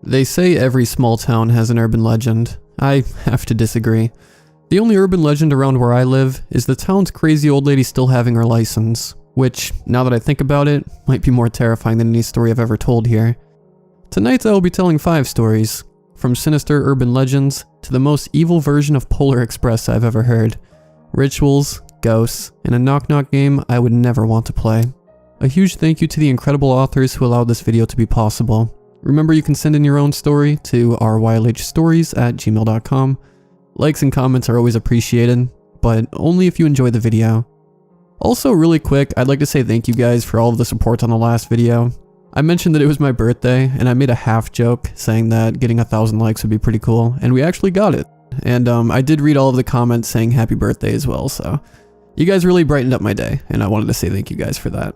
They say every small town has an urban legend. I have to disagree. The only urban legend around where I live is the town's crazy old lady still having her license, which, now that I think about it, might be more terrifying than any story I've ever told here. Tonight I will be telling 5 stories, from sinister urban legends to the most evil version of Polar Express I've ever heard. Rituals, ghosts, and a knock-knock game I would never want to play. A huge thank you to the incredible authors who allowed this video to be possible. Remember, you can send in your own story to rylhstories@gmail.com. Likes and comments are always appreciated, but only if you enjoy the video. Also, really quick, I'd like to say thank you guys for all of the support on the last video. I mentioned that it was my birthday, and I made a half joke saying that getting 1,000 likes would be pretty cool, and we actually got it. And I did read all of the comments saying happy birthday as well, so you guys really brightened up my day, and I wanted to say thank you guys for that.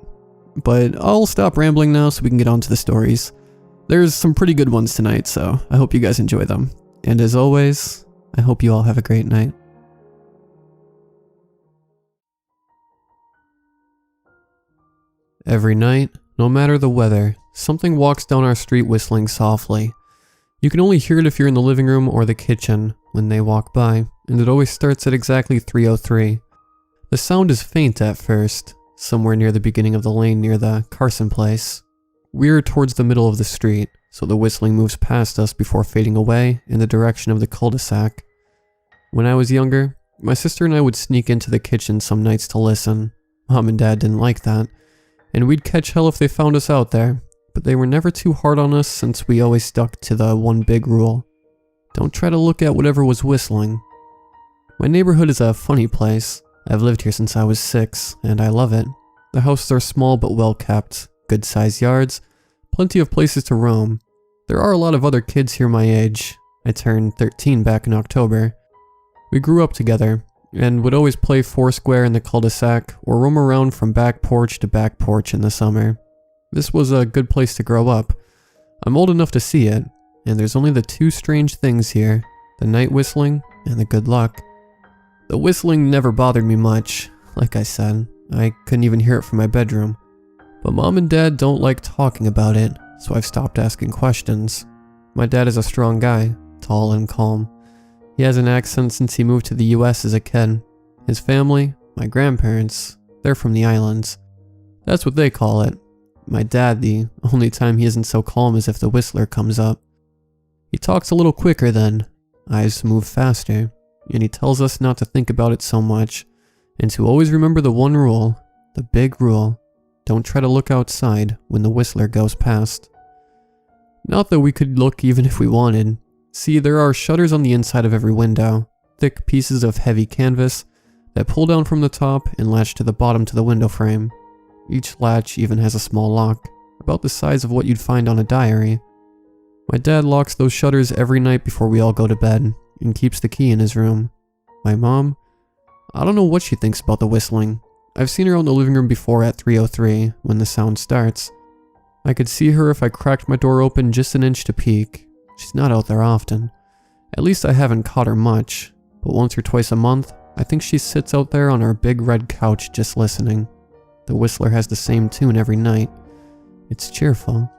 But I'll stop rambling now so we can get on to the stories. There's some pretty good ones tonight, so I hope you guys enjoy them. And as always, I hope you all have a great night. Every night, no matter the weather, something walks down our street whistling softly. You can only hear it if you're in the living room or the kitchen when they walk by, and it always starts at exactly 3:03. The sound is faint at first, somewhere near the beginning of the lane near the Carson place. We're towards the middle of the street, so the whistling moves past us before fading away in the direction of the cul-de-sac. When I was younger, my sister and I would sneak into the kitchen some nights to listen. Mom and Dad didn't like that, and we'd catch hell if they found us out there, but they were never too hard on us since we always stuck to the one big rule: don't try to look at whatever was whistling. My neighborhood is a funny place. I've lived here since I was 6, and I love it. The houses are small but well kept, good-sized yards, plenty of places to roam. There are a lot of other kids here my age. I turned 13 back in October. We grew up together, and would always play foursquare in the cul-de-sac or roam around from back porch to back porch in the summer. This was a good place to grow up. I'm old enough to see it, and there's only the 2 strange things here: the night whistling and the good luck. The whistling never bothered me much. Like I said, I couldn't even hear it from my bedroom. But Mom and Dad don't like talking about it, so I've stopped asking questions. My dad is a strong guy, tall and calm. He has an accent since he moved to the US as a kid. His family, my grandparents, they're from the islands. That's what they call it. My dad, the only time he isn't so calm is if the whistler comes up. He talks a little quicker then, eyes move faster, and he tells us not to think about it so much, and to always remember the one rule, the big rule: don't try to look outside when the whistler goes past. Not that we could look even if we wanted. See, there are shutters on the inside of every window, thick pieces of heavy canvas that pull down from the top and latch to the bottom to the window frame. Each latch even has a small lock, about the size of what you'd find on a diary. My dad locks those shutters every night before we all go to bed, and keeps the key in his room. My mom? I don't know what she thinks about the whistling. I've seen her out in the living room before at 3:03 when the sound starts. I could see her if I cracked my door open just an inch to peek. She's not out there often. At least I haven't caught her much, but once or twice a month, I think she sits out there on our big red couch just listening. The whistler has the same tune every night. It's cheerful.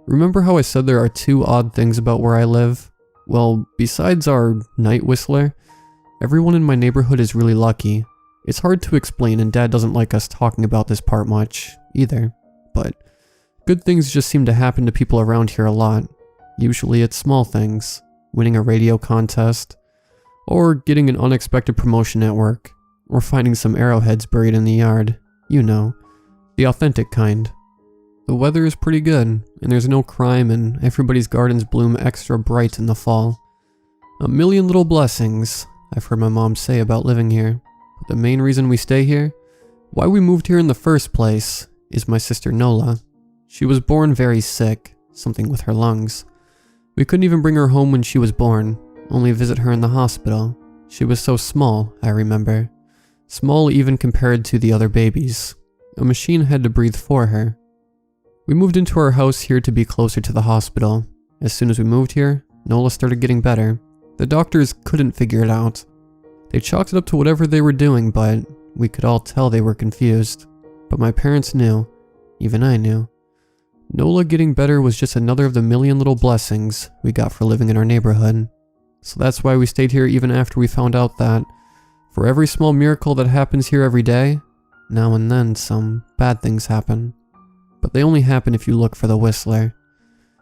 Remember how I said there are 2 odd things about where I live? Well, besides our night whistler, everyone in my neighborhood is really lucky. It's hard to explain, and Dad doesn't like us talking about this part much, either. But good things just seem to happen to people around here a lot. Usually it's small things, winning a radio contest, or getting an unexpected promotion at work, or finding some arrowheads buried in the yard. You know, the authentic kind. The weather is pretty good, and there's no crime, and everybody's gardens bloom extra bright in the fall. A million little blessings, I've heard my mom say about living here. But the main reason we stay here, why we moved here in the first place, is my sister Nola. She was born very sick, something with her lungs. We couldn't even bring her home when she was born, only visit her in the hospital. She was so small, I remember. Small even compared to the other babies. A machine had to breathe for her. We moved into our house here to be closer to the hospital. As soon as we moved here, Nola started getting better. The doctors couldn't figure it out. They chalked it up to whatever they were doing, but we could all tell they were confused. But my parents knew. Even I knew. Nola getting better was just another of the million little blessings we got for living in our neighborhood. So that's why we stayed here even after we found out that for every small miracle that happens here every day, now and then some bad things happen. But they only happen if you look for the Whistler.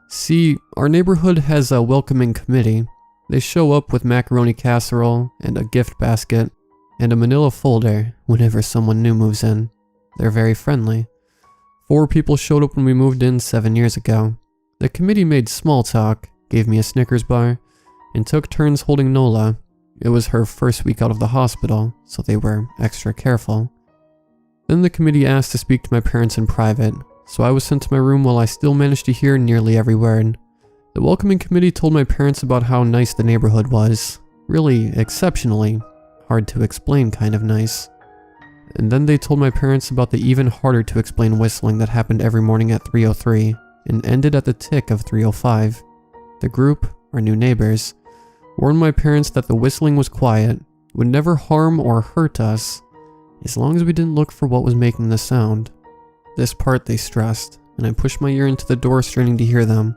See, our neighborhood has a welcoming committee. They show up with macaroni casserole and a gift basket and a manila folder whenever someone new moves in. They're very friendly. 4 people showed up when we moved in 7 years ago. The committee made small talk, gave me a Snickers bar, and took turns holding Nola. It was her first week out of the hospital, so they were extra careful. Then the committee asked to speak to my parents in private, so I was sent to my room while I still managed to hear nearly every word. The welcoming committee told my parents about how nice the neighborhood was. Really exceptionally hard to explain kind of nice. And then they told my parents about the even harder to explain whistling that happened every morning at 3:03 and ended at the tick of 3:05. The group, our new neighbors, warned my parents that the whistling was quiet, would never harm or hurt us, as long as we didn't look for what was making the sound. This part they stressed, and I pushed my ear into the door straining to hear them.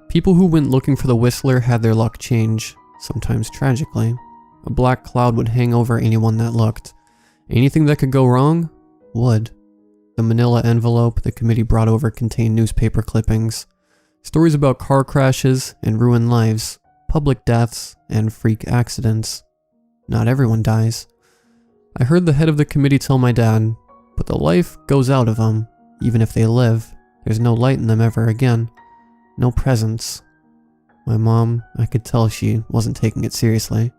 People who went looking for the whistler had their luck change, sometimes tragically. A black cloud would hang over anyone that looked. Anything that could go wrong would. The manila envelope the committee brought over contained newspaper clippings, stories about car crashes and ruined lives, public deaths, and freak accidents. Not everyone dies. I heard the head of the committee tell my dad, but the life goes out of them. Even if they live, there's no light in them ever again. No presence. My mom, I could tell she wasn't taking it seriously.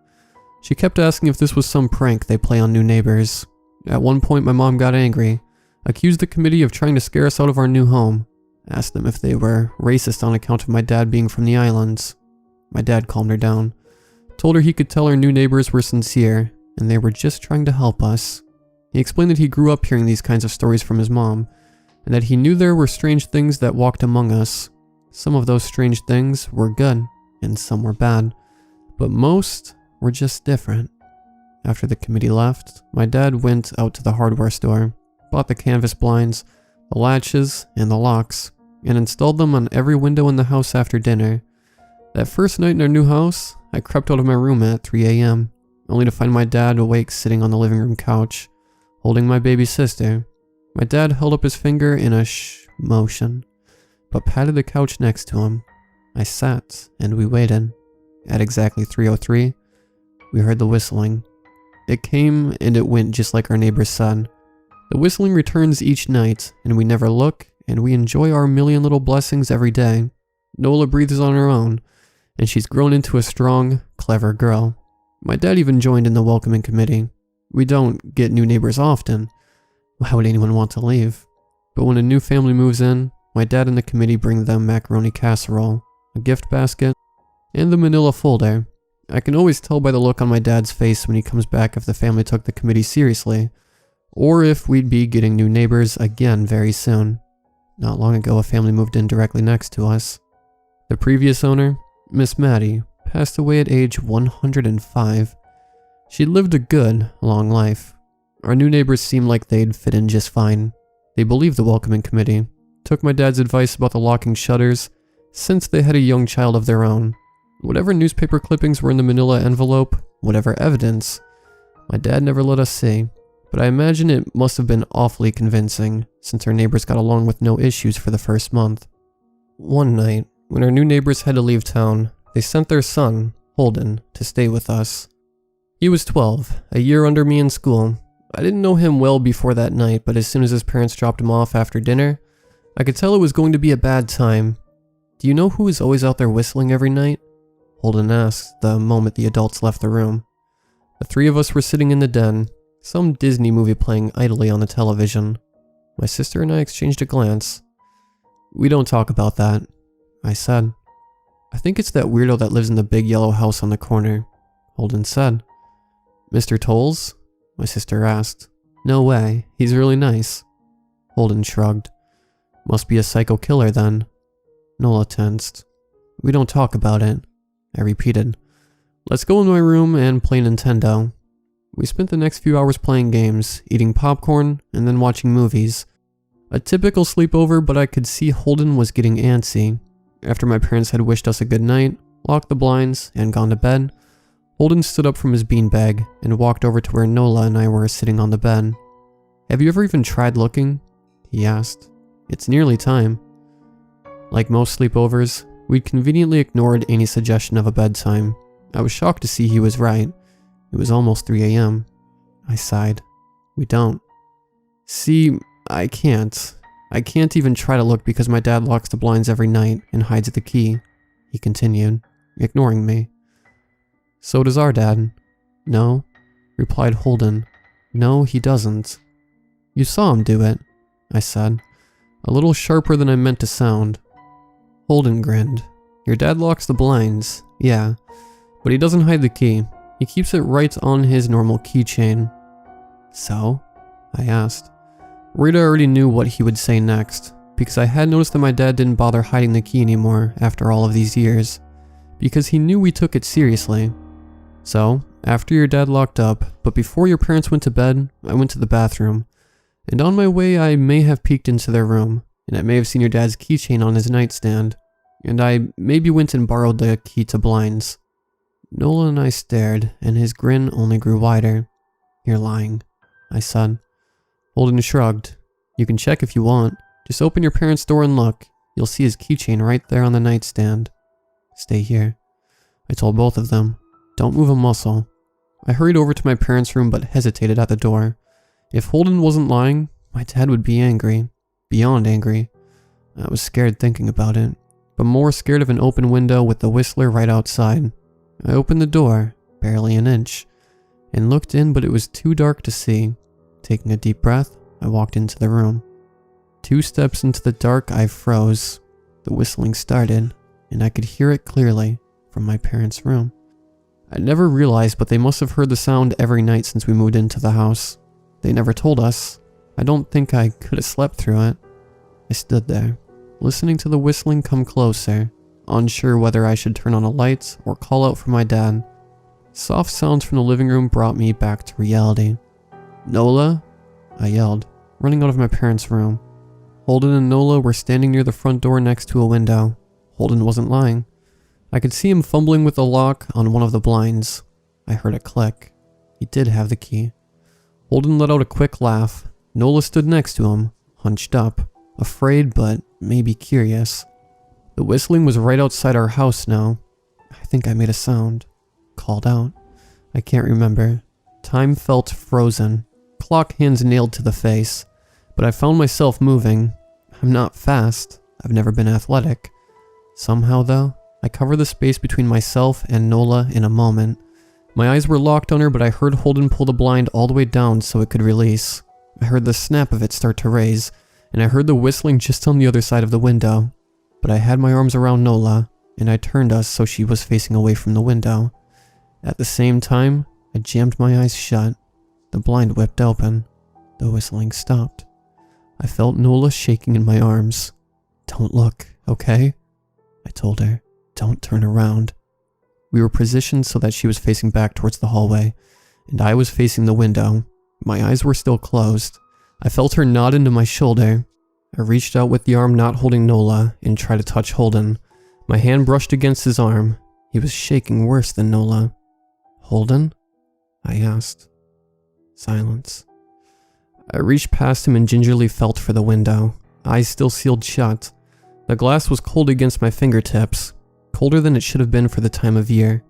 She kept asking if this was some prank they play on new neighbors. At one point my mom got angry, accused the committee of trying to scare us out of our new home, asked them if they were racist on account of my dad being from the islands. My dad calmed her down, told her he could tell our new neighbors were sincere, and they were just trying to help us. He explained that he grew up hearing these kinds of stories from his mom, and that he knew there were strange things that walked among us. Some of those strange things were good, and some were bad, but most were just different. After the committee left, my dad went out to the hardware store, bought the canvas blinds, the latches, and the locks, and installed them on every window in the house after dinner. That first night in our new house, I crept out of my room at 3 a.m., only to find my dad awake sitting on the living room couch, holding my baby sister. My dad held up his finger in a shh motion, but patted the couch next to him. I sat, and we waited. At exactly 3:03, we heard the whistling. It came and it went just like our neighbors said. The whistling returns each night, and we never look, and we enjoy our million little blessings every day. Nola breathes on her own, and she's grown into a strong, clever girl. My dad even joined in the welcoming committee. We don't get new neighbors often. Why would anyone want to leave? But when a new family moves in, my dad and the committee bring them macaroni casserole, a gift basket, and the manila folder. I can always tell by the look on my dad's face when he comes back if the family took the committee seriously, or if we'd be getting new neighbors again very soon. Not long ago, a family moved in directly next to us. The previous owner, Miss Maddie, passed away at age 105. She'd lived a good, long life. Our new neighbors seemed like they'd fit in just fine. They believed the welcoming committee, took my dad's advice about the locking shutters, since they had a young child of their own. Whatever newspaper clippings were in the manila envelope, whatever evidence, my dad never let us see, but I imagine it must have been awfully convincing, since our neighbors got along with no issues for the first month. One night, when our new neighbors had to leave town, they sent their son, Holden, to stay with us. He was 12, a year under me in school. I didn't know him well before that night, but as soon as his parents dropped him off after dinner, I could tell it was going to be a bad time. "Do you know who is always out there whistling every night?" Holden asked the moment the adults left the room. The 3 of us were sitting in the den, some Disney movie playing idly on the television. My sister and I exchanged a glance. "We don't talk about that," I said. "I think it's that weirdo that lives in the big yellow house on the corner," Holden said. "Mr. Tolles?" my sister asked. "No way, he's really nice." Holden shrugged. "Must be a psycho killer then." Nola tensed. "We don't talk about it," I repeated. "Let's go in my room and play Nintendo." We spent the next few hours playing games, eating popcorn, and then watching movies. A typical sleepover, but I could see Holden was getting antsy. After my parents had wished us a good night, locked the blinds, and gone to bed, Holden stood up from his beanbag and walked over to where Nola and I were sitting on the bed. "Have you ever even tried looking?" he asked. "It's nearly time." Like most sleepovers, we'd conveniently ignored any suggestion of a bedtime. I was shocked to see he was right. It was almost 3 a.m. I sighed. "We don't." "See, I can't. I can't even try to look because my dad locks the blinds every night and hides the key," he continued, ignoring me. "So does our dad." "No," replied Holden. "No, he doesn't." "You saw him do it," I said, a little sharper than I meant to sound. Holden grinned. "Your dad locks the blinds, yeah, but he doesn't hide the key. He keeps it right on his normal keychain." "So?" I asked. Rita already knew what he would say next, because I had noticed that my dad didn't bother hiding the key anymore after all of these years, because he knew we took it seriously. "So, after your dad locked up, but before your parents went to bed, I went to the bathroom, and on my way I may have peeked into their room, and I may have seen your dad's keychain on his nightstand, and I maybe went and borrowed the key to blinds." Nola and I stared, and his grin only grew wider. "You're lying," I said. Holden shrugged. "You can check if you want. Just open your parents' door and look. You'll see his keychain right there on the nightstand." "Stay here," I told both of them. "Don't move a muscle." I hurried over to my parents' room but hesitated at the door. If Holden wasn't lying, my dad would be angry. Beyond angry. I was scared thinking about it, but more scared of an open window with the Whistler right outside. I opened the door, barely an inch, and looked in, but it was too dark to see. Taking a deep breath, I walked into the room. 2 steps into the dark, I froze. The whistling started, and I could hear it clearly from my parents' room. I never realized, but they must have heard the sound every night since we moved into the house. They never told us. I don't think I could have slept through it. I stood there, listening to the whistling come closer, unsure whether I should turn on a light or call out for my dad. Soft sounds from the living room brought me back to reality. "Nola?" I yelled, running out of my parents' room. Holden and Nola were standing near the front door next to a window. Holden wasn't lying. I could see him fumbling with the lock on one of the blinds. I heard a click. He did have the key. Holden let out a quick laugh. Nola stood next to him, hunched up, afraid but maybe curious. The whistling was right outside our house now. I think I made a sound. Called out. I can't remember. Time felt frozen. Clock hands nailed to the face. But I found myself moving. I'm not fast. I've never been athletic. Somehow though, I covered the space between myself and Nola in a moment. My eyes were locked on her, but I heard Holden pull the blind all the way down so it could release. I heard the snap of it start to raise, and I heard the whistling just on the other side of the window. But I had my arms around Nola, and I turned us so she was facing away from the window. At the same time, I jammed my eyes shut. The blind whipped open. The whistling stopped. I felt Nola shaking in my arms. "Don't look, okay?" I told her. "Don't turn around." We were positioned so that she was facing back towards the hallway, and I was facing the window. My eyes were still closed. I felt her nod into my shoulder. I reached out with the arm not holding Nola and tried to touch Holden. My hand brushed against his arm. He was shaking worse than Nola. "Holden?" I asked. Silence. I reached past him and gingerly felt for the window, eyes still sealed shut. The glass was cold against my fingertips, colder than it should have been for the time of year.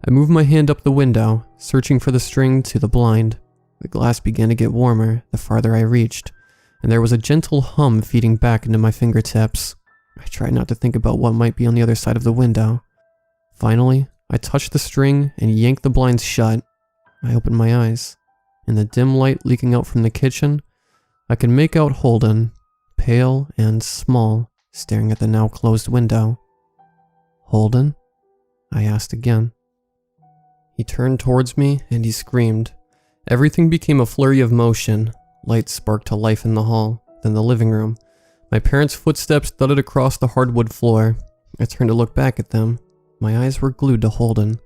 I moved my hand up the window, searching for the string to the blind. The glass began to get warmer the farther I reached, and there was a gentle hum feeding back into my fingertips. I tried not to think about what might be on the other side of the window. Finally, I touched the string and yanked the blinds shut. I opened my eyes. In the dim light leaking out from the kitchen, I could make out Holden, pale and small, staring at the now closed window. "Holden?" I asked again. He turned towards me and he screamed. Everything became a flurry of motion. Lights sparked to life in the hall, then the living room. My parents' footsteps thudded across the hardwood floor. I turned to look back at them. My eyes were glued to Holden.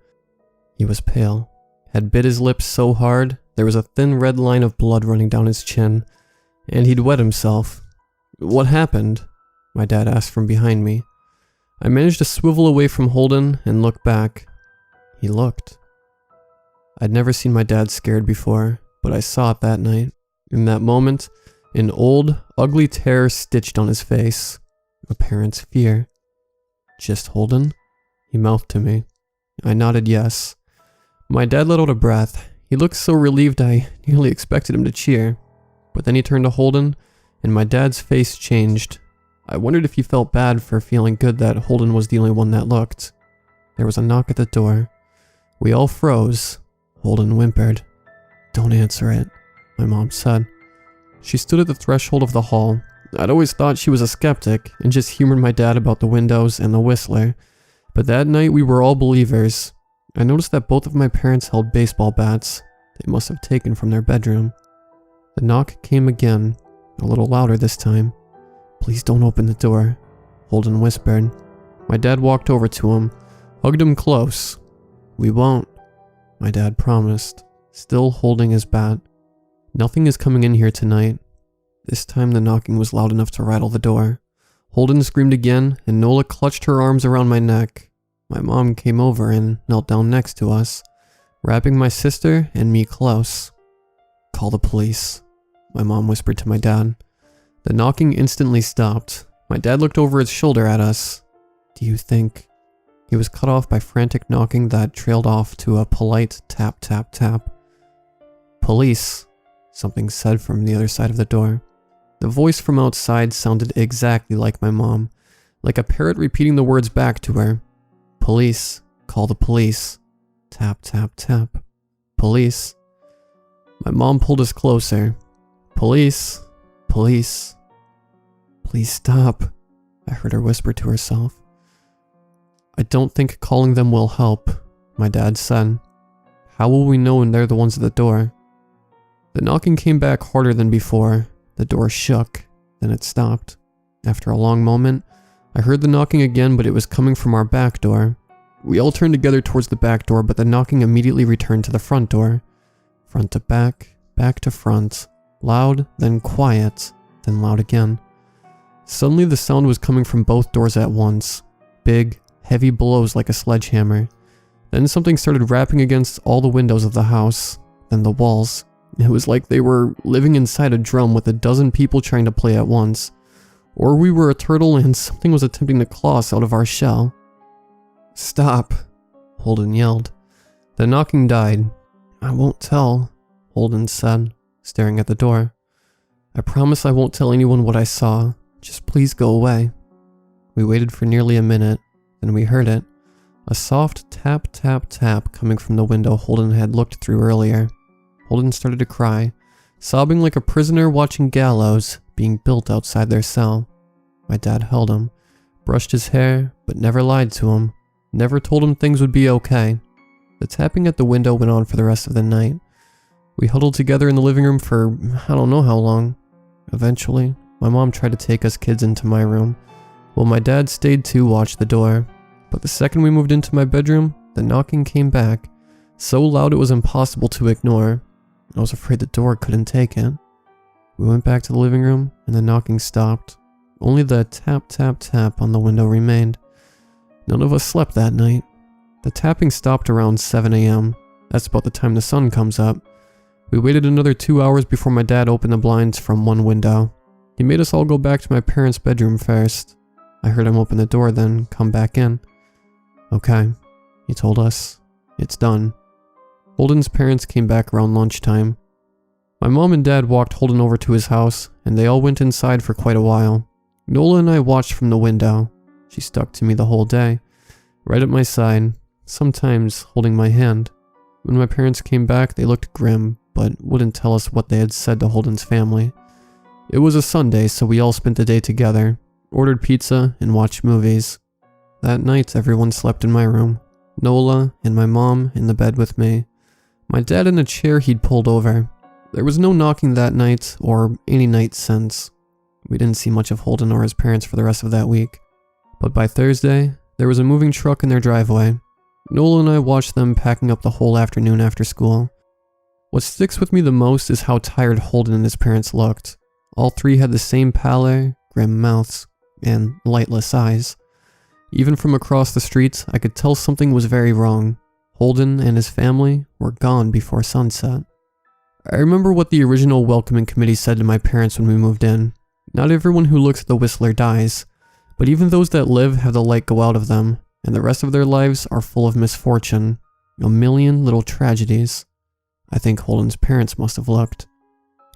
He was pale, had bit his lips so hard there was a thin red line of blood running down his chin, and he'd wet himself. "What happened?" my dad asked from behind me. I managed to swivel away from Holden and look back. He looked. I'd never seen my dad scared before, but I saw it that night. In that moment, an old, ugly terror stitched on his face. A parent's fear. "Just Holden?" he mouthed to me. I nodded yes. My dad let out a breath. He looked so relieved I nearly expected him to cheer. But then he turned to Holden, and my dad's face changed. I wondered if he felt bad for feeling good that Holden was the only one that looked. There was a knock at the door. We all froze. Holden whimpered. "Don't answer it," my mom said. She stood at the threshold of the hall. I'd always thought she was a skeptic and just humored my dad about the windows and the whistler. But that night we were all believers. I noticed that both of my parents held baseball bats. They must have taken from their bedroom. The knock came again, a little louder this time. "Please don't open the door," Holden whispered. My dad walked over to him, hugged him close. "We won't," my dad promised, still holding his bat. "Nothing is coming in here tonight." This time the knocking was loud enough to rattle the door. Holden screamed again, and Nola clutched her arms around my neck. My mom came over and knelt down next to us, wrapping my sister and me close. "Call the police," my mom whispered to my dad. The knocking instantly stopped. My dad looked over his shoulder at us. "Do you think..." He was cut off by frantic knocking that trailed off to a polite tap tap tap. "Police," something said from the other side of the door. The voice from outside sounded exactly like my mom, like a parrot repeating the words back to her. "Police, call the police." Tap tap tap. "Police." My mom pulled us closer. "Police, police." "Please stop," I heard her whisper to herself. "I don't think calling them will help," my dad said. "How will we know when they're the ones at the door?" The knocking came back harder than before. The door shook, then it stopped. After a long moment, I heard the knocking again, but it was coming from our back door. We all turned together towards the back door, but the knocking immediately returned to the front door. Front to back to front. Loud, then quiet, then loud again. Suddenly the sound was coming from both doors at once. Big, heavy blows like a sledgehammer. Then something started rapping against all the windows of the house, then the walls. It was like they were living inside a drum with a dozen people trying to play at once. Or we were a turtle and something was attempting to claw us out of our shell. "Stop," Holden yelled. The knocking died. "I won't tell," Holden said, staring at the door. "I promise I won't tell anyone what I saw. Just please go away." We waited for nearly a minute, then we heard it. A soft tap tap tap coming from the window Holden had looked through earlier. Holden started to cry, sobbing like a prisoner watching gallows being built outside their cell. My dad held him, brushed his hair, but never lied to him, never told him things would be okay. The tapping at the window went on for the rest of the night. We huddled together in the living room for I don't know how long. Eventually, my mom tried to take us kids into my room, while my dad stayed to watch the door. But the second we moved into my bedroom, the knocking came back, so loud it was impossible to ignore. I was afraid the door couldn't take it. We went back to the living room, and the knocking stopped. Only the tap tap tap on the window remained. None of us slept that night. The tapping stopped around 7 a.m. That's about the time the sun comes up. We waited another 2 hours before my dad opened the blinds from one window. He made us all go back to my parents' bedroom first. I heard him open the door, then come back in. "Okay," he told us. "It's done." Holden's parents came back around lunchtime. My mom and dad walked Holden over to his house, and they all went inside for quite a while. Nola and I watched from the window. She stuck to me the whole day, right at my side, sometimes holding my hand. When my parents came back, they looked grim, but wouldn't tell us what they had said to Holden's family. It was a Sunday, so we all spent the day together, ordered pizza, and watched movies. That night, everyone slept in my room. Nola and my mom in the bed with me. My dad in a chair he'd pulled over. There was no knocking that night, or any night since. We didn't see much of Holden or his parents for the rest of that week. But by Thursday, there was a moving truck in their driveway. Nola and I watched them packing up the whole afternoon after school. What sticks with me the most is how tired Holden and his parents looked. All three had the same pallor, grim mouths, and lightless eyes. Even from across the street, I could tell something was very wrong. Holden and his family were gone before sunset. I remember what the original welcoming committee said to my parents when we moved in. Not everyone who looks at the Whistler dies, but even those that live have the light go out of them, and the rest of their lives are full of misfortune. A million little tragedies. I think Holden's parents must have looked.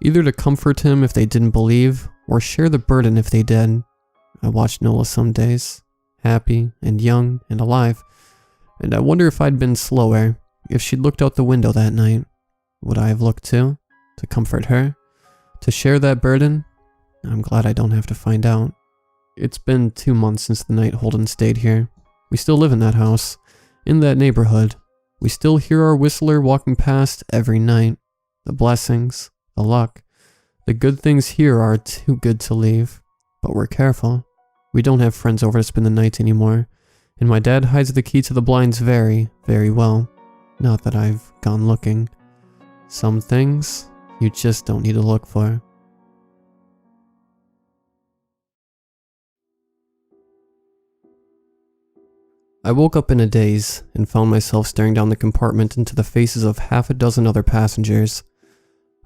Either to comfort him if they didn't believe, or share the burden if they did. I watched Nola some days, happy and young and alive, and I wonder if I'd been slower, if she'd looked out the window that night. Would I have looked too? To comfort her? To share that burden? I'm glad I don't have to find out. It's been 2 months since the night Holden stayed here. We still live in that house, in that neighborhood. We still hear our Whistler walking past every night. The blessings, the luck, the good things here are too good to leave. But we're careful. We don't have friends over to spend the night anymore, and my dad hides the key to the blinds very, very well. Not that I've gone looking. Some things you just don't need to look for. I woke up in a daze and found myself staring down the compartment into the faces of half a dozen other passengers.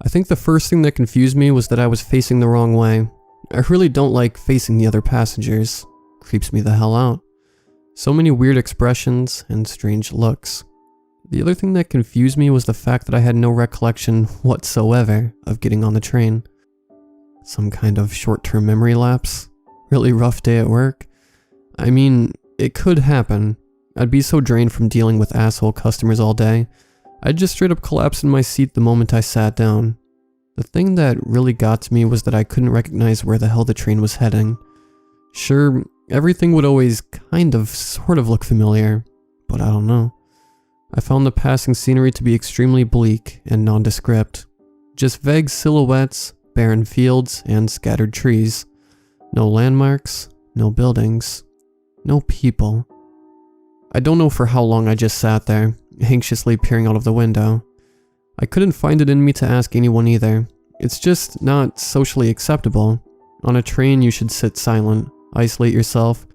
I think the first thing that confused me was that I was facing the wrong way. I really don't like facing the other passengers. Creeps me the hell out. So many weird expressions and strange looks. The other thing that confused me was the fact that I had no recollection whatsoever of getting on the train. Some kind of short-term memory lapse? Really rough day at work? I mean, it could happen. I'd be so drained from dealing with asshole customers all day, I'd just straight up collapse in my seat the moment I sat down. The thing that really got to me was that I couldn't recognize where the hell the train was heading. Sure, everything would always sort of look familiar, but I don't know. I found the passing scenery to be extremely bleak and nondescript. Just vague silhouettes, barren fields, and scattered trees. No landmarks, no buildings, no people. I don't know for how long I just sat there, anxiously peering out of the window. I couldn't find it in me to ask anyone either. It's just not socially acceptable. On a train you should sit silent, isolate yourself.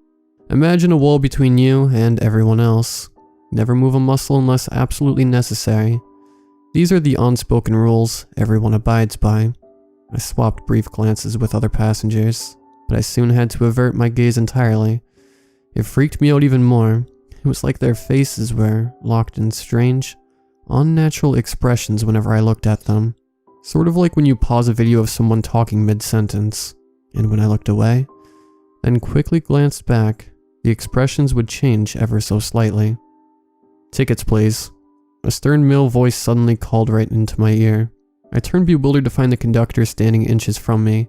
Imagine a wall between you and everyone else. Never move a muscle unless absolutely necessary. These are the unspoken rules everyone abides by. I swapped brief glances with other passengers, but I soon had to avert my gaze entirely. It freaked me out even more. It was like their faces were locked in strange, unnatural expressions whenever I looked at them. Sort of like when you pause a video of someone talking mid-sentence, and when I looked away, then quickly glanced back, the expressions would change ever so slightly. "Tickets, please." A stern male voice suddenly called right into my ear. I turned bewildered to find the conductor standing inches from me,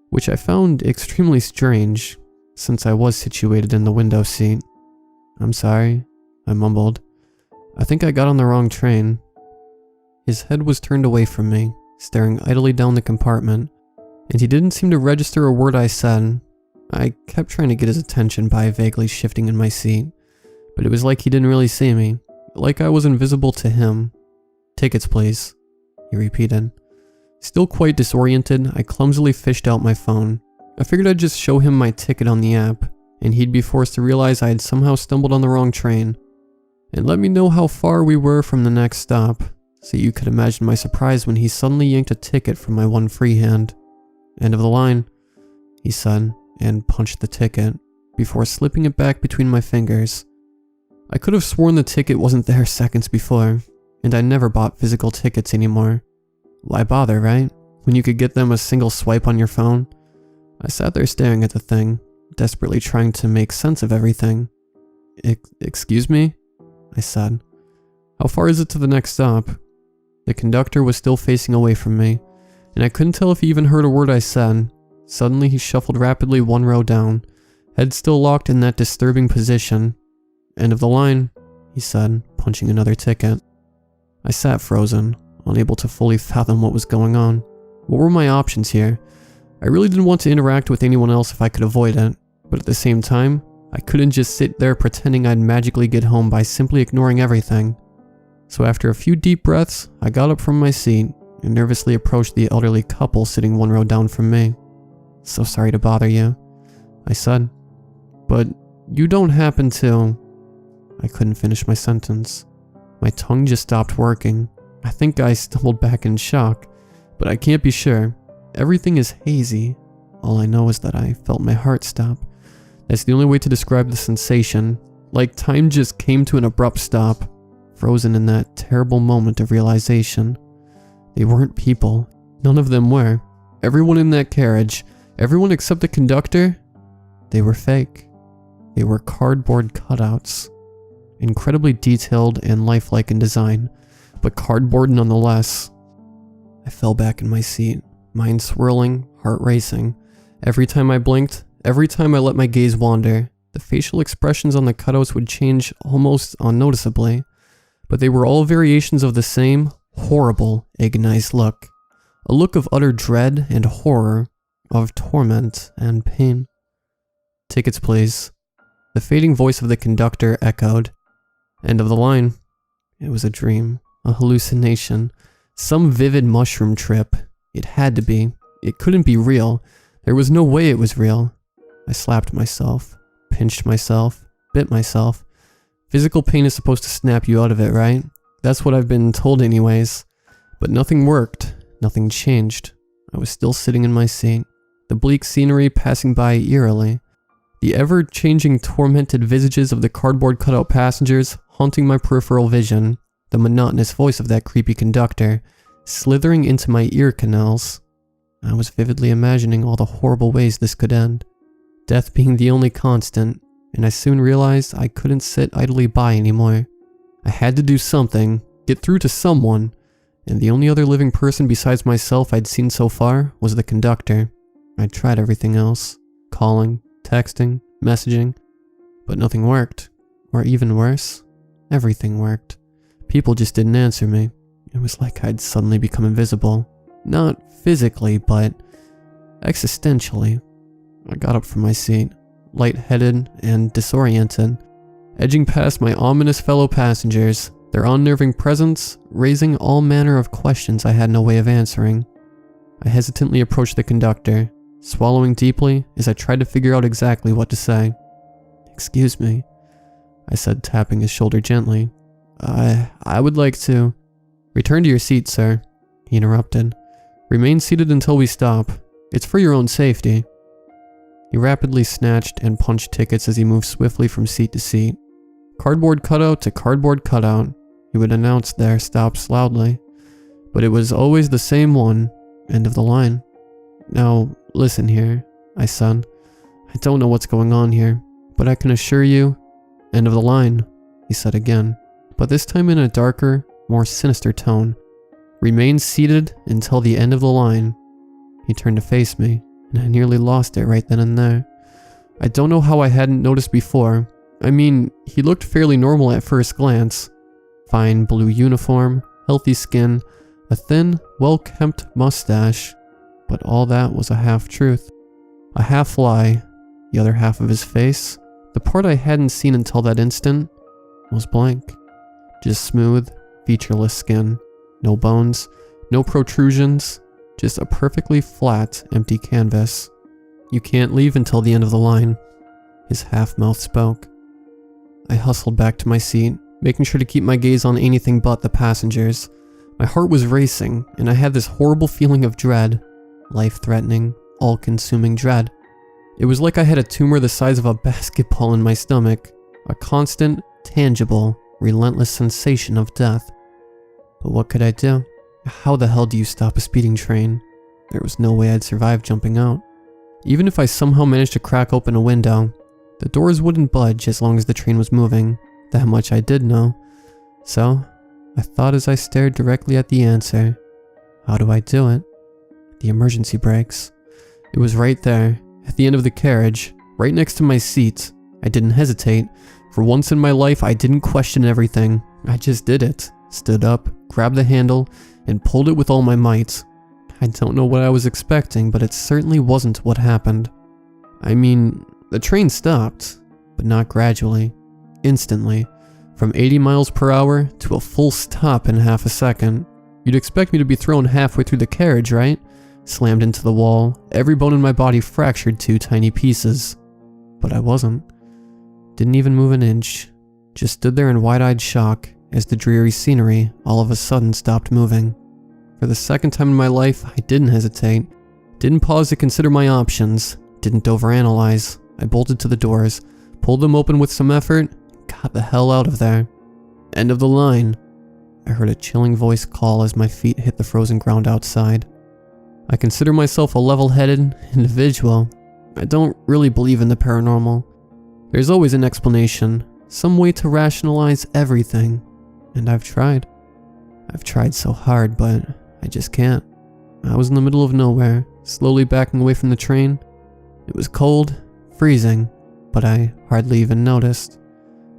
which I found extremely strange, since I was situated in the window seat. "I'm sorry," I mumbled. "I think I got on the wrong train." His head was turned away from me, staring idly down the compartment, and he didn't seem to register a word I said. I kept trying to get his attention by vaguely shifting in my seat, but it was like he didn't really see me, like I was invisible to him. "Tickets, please," he repeated. Still quite disoriented, I clumsily fished out my phone. I figured I'd just show him my ticket on the app, and he'd be forced to realize I had somehow stumbled on the wrong train. And let me know how far we were from the next stop, so you could imagine my surprise when he suddenly yanked a ticket from my one free hand. "End of the line," he said, and punched the ticket, before slipping it back between my fingers. I could have sworn the ticket wasn't there seconds before, and I never bought physical tickets anymore. Why bother, right? When you could get them a single swipe on your phone? I sat there staring at the thing, desperately trying to make sense of everything. Excuse me?" I said. "How far is it to the next stop?" The conductor was still facing away from me, and I couldn't tell if he even heard a word I said. Suddenly he shuffled rapidly one row down, head still locked in that disturbing position. "End of the line," he said, punching another ticket. I sat frozen, unable to fully fathom what was going on. What were my options here? I really didn't want to interact with anyone else if I could avoid it, but at the same time, I couldn't just sit there pretending I'd magically get home by simply ignoring everything. So after a few deep breaths, I got up from my seat and nervously approached the elderly couple sitting one row down from me. So sorry to bother you," I said. "But you don't happen to..." I couldn't finish my sentence. My tongue just stopped working. I think I stumbled back in shock, but I can't be sure. Everything is hazy. All I know is that I felt my heart stop. That's the only way to describe the sensation. Like time just came to an abrupt stop, frozen in that terrible moment of realization. They weren't people. None of them were. Everyone in that carriage, everyone except the conductor, they were fake. They were cardboard cutouts. Incredibly detailed and lifelike in design, but cardboard nonetheless. I fell back in my seat, mind swirling, heart racing. Every time I blinked, every time I let my gaze wander, the facial expressions on the cutouts would change almost unnoticeably, but they were all variations of the same horrible, agonized look. A look of utter dread and horror, of torment and pain. "Tickets, please." The fading voice of the conductor echoed. End of the line. It was a dream, a hallucination, some vivid mushroom trip. It had to be. It couldn't be real. There was no way it was real. I slapped myself, pinched myself, bit myself. Physical pain is supposed to snap you out of it, right? That's what I've been told anyways. But nothing worked. Nothing changed. I was still sitting in my seat, the bleak scenery passing by eerily. The ever-changing tormented visages of the cardboard cutout passengers haunting my peripheral vision, the monotonous voice of that creepy conductor slithering into my ear canals. I was vividly imagining all the horrible ways this could end, death being the only constant, and I soon realized I couldn't sit idly by anymore. I had to do something, get through to someone, and the only other living person besides myself I'd seen so far was the conductor. I'd tried everything else, calling, texting, messaging, but nothing worked. Or even worse, everything worked. People just didn't answer me. It was like I'd suddenly become invisible. Not physically, but existentially. I got up from my seat, lightheaded and disoriented, edging past my ominous fellow passengers, their unnerving presence raising all manner of questions I had no way of answering. I hesitantly approached the conductor, swallowing deeply as I tried to figure out exactly what to say. "Excuse me," I said, tapping his shoulder gently. I would like to..." "Return to your seat, sir," he interrupted. "Remain seated until we stop. It's for your own safety." He rapidly snatched and punched tickets as he moved swiftly from seat to seat. Cardboard cutout to cardboard cutout, he would announce their stops loudly. But it was always the same one, end of the line. "Now, listen here," I said. "I don't know what's going on here, but I can assure you..." "End of the line," he said again, but this time in a darker, more sinister tone. "Remain seated until the end of the line." He turned to face me, and I nearly lost it right then and there. I don't know how I hadn't noticed before. I mean, he looked fairly normal at first glance. Fine blue uniform, healthy skin, a thin, well-kempt mustache. But all that was a half-truth. A half-lie. The other half of his face, the part I hadn't seen until that instant, was blank. Just smooth, featureless skin. No bones, no protrusions, just a perfectly flat, empty canvas. "You can't leave until the end of the line," his half-mouth spoke. I hustled back to my seat, making sure to keep my gaze on anything but the passengers. My heart was racing, and I had this horrible feeling of dread. Life-threatening, all-consuming dread. It was like I had a tumor the size of a basketball in my stomach. A constant, tangible, relentless sensation of death. But what could I do? How the hell do you stop a speeding train? There was no way I'd survive jumping out. Even if I somehow managed to crack open a window, the doors wouldn't budge as long as the train was moving. That much I did know. So, I thought as I stared directly at the answer, how do I do it? The emergency brakes. It was right there, at the end of the carriage, right next to my seat. I didn't hesitate. For once in my life, I didn't question everything. I just did it. Stood up, grabbed the handle, and pulled it with all my might. I don't know what I was expecting, but it certainly wasn't what happened. I mean, the train stopped, but not gradually. Instantly. From 80 miles per hour to a full stop in half a second. You'd expect me to be thrown halfway through the carriage, right? slammed into the wall, every bone in my body fractured to tiny pieces. But I wasn't. Didn't even move an inch. Just stood there in wide-eyed shock as the dreary scenery all of a sudden stopped moving. For the second time in my life, I didn't hesitate. Didn't pause to consider my options. Didn't overanalyze. I bolted to the doors, pulled them open with some effort, got the hell out of there. End of the line. I heard a chilling voice call as my feet hit the frozen ground outside. I consider myself a level-headed individual. I don't really believe in the paranormal. There's always an explanation, some way to rationalize everything. And I've tried. I've tried so hard, but I just can't. I was in the middle of nowhere, slowly backing away from the train. It was cold, freezing, but I hardly even noticed.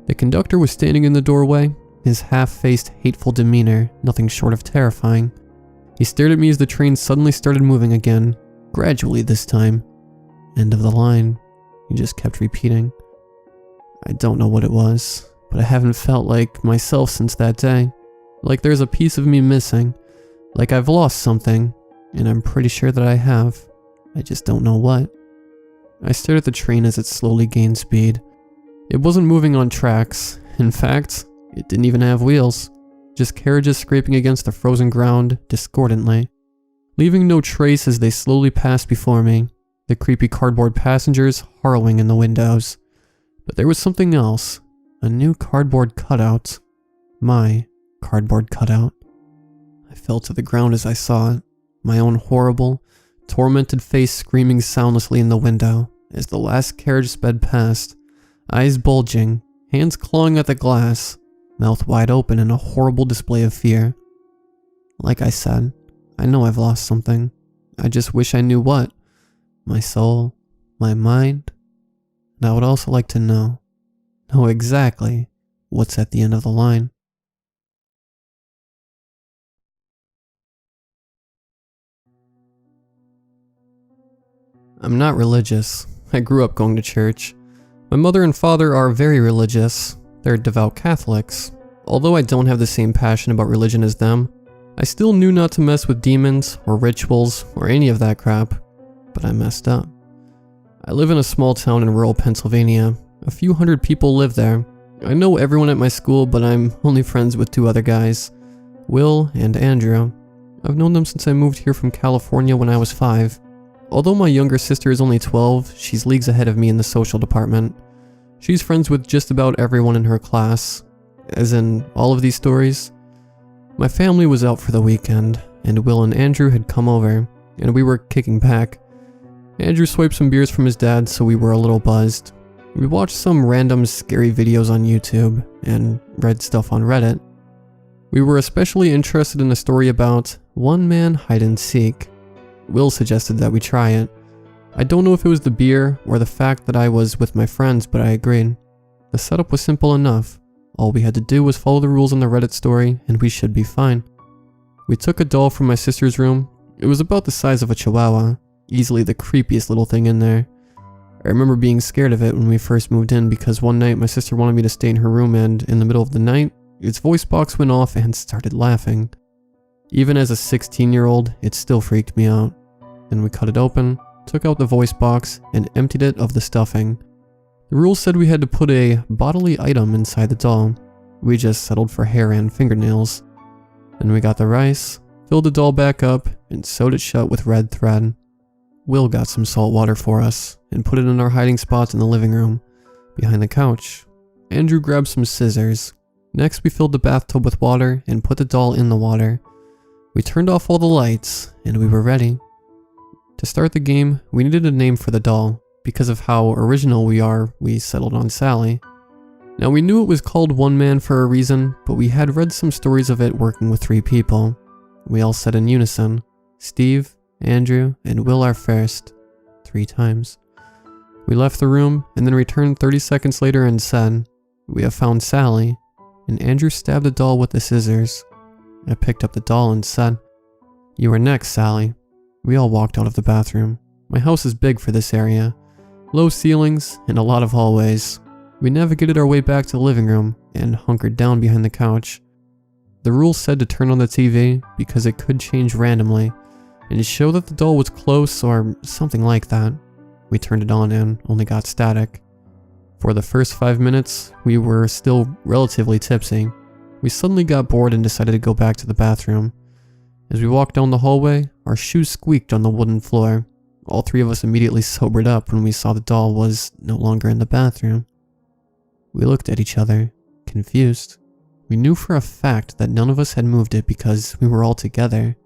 The conductor was standing in the doorway, his half-faced, hateful demeanor nothing short of terrifying. He stared at me as the train suddenly started moving again, gradually this time. End of the line, he just kept repeating. I don't know what it was, but I haven't felt like myself since that day. Like there's a piece of me missing, like I've lost something, and I'm pretty sure that I have. I just don't know what. I stared at the train as it slowly gained speed. It wasn't moving on tracks. In fact, it didn't even have wheels. Just carriages scraping against the frozen ground discordantly, leaving no trace as they slowly passed before me, the creepy cardboard passengers harrowing in the windows. But there was something else, a new cardboard cutout. My cardboard cutout. I fell to the ground as I saw it, my own horrible, tormented face screaming soundlessly in the window as the last carriage sped past, eyes bulging, hands clawing at the glass, mouth wide open in a horrible display of fear. Like I said, I know I've lost something. I just wish I knew what. My soul, my mind. And I would also like to know exactly what's at the end of the line. I'm not religious. I grew up going to church. My mother and father are very religious. They're devout Catholics. Although I don't have the same passion about religion as them, I still knew not to mess with demons or rituals or any of that crap. But I messed up. I live in a small town in rural Pennsylvania. A few hundred people live there. I know everyone at my school, but I'm only friends with two other guys, Will and Andrew. I've known them since I moved here from California when I was 5. Although my younger sister is only 12, she's leagues ahead of me in the social department. She's friends with just about everyone in her class, as in all of these stories. My family was out for the weekend, and Will and Andrew had come over, and we were kicking back. Andrew swiped some beers from his dad, so we were a little buzzed. We watched some random scary videos on YouTube, and read stuff on Reddit. We were especially interested in a story about one-man hide-and-seek. Will suggested that we try it. I don't know if it was the beer or the fact that I was with my friends, but I agreed. The setup was simple enough. All we had to do was follow the rules on the Reddit story, and we should be fine. We took a doll from my sister's room. It was about the size of a chihuahua, easily the creepiest little thing in there. I remember being scared of it when we first moved in because one night my sister wanted me to stay in her room and, in the middle of the night, its voice box went off and started laughing. Even as a 16-year-old, it still freaked me out. Then we cut it open, took out the voice box, and emptied it of the stuffing. The rules said we had to put a bodily item inside the doll. We just settled for hair and fingernails. Then we got the rice, filled the doll back up, and sewed it shut with red thread. Will got some salt water for us, and put it in our hiding spots in the living room, behind the couch. Andrew grabbed some scissors. Next we filled the bathtub with water and put the doll in the water. We turned off all the lights, and we were ready. To start the game, we needed a name for the doll. Because of how original we are, we settled on Sally. Now we knew it was called One Man for a reason, but we had read some stories of it working with 3 people. We all said in unison, Steve, Andrew, and Will are first, 3 times. We left the room and then returned 30 seconds later and said, we have found Sally, and Andrew stabbed the doll with the scissors. I picked up the doll and said, you are next, Sally. We all walked out of the bathroom. My house is big for this area. Low ceilings and a lot of hallways. We navigated our way back to the living room and hunkered down behind the couch. The rules said to turn on the TV because it could change randomly, and showed that the doll was close or something like that. We turned it on and only got static. For the first 5 minutes, we were still relatively tipsy. We suddenly got bored and decided to go back to the bathroom. As we walked down the hallway, our shoes squeaked on the wooden floor. All three of us immediately sobered up when we saw the doll was no longer in the bathroom. We looked at each other, confused. We knew for a fact that none of us had moved it because we were all together.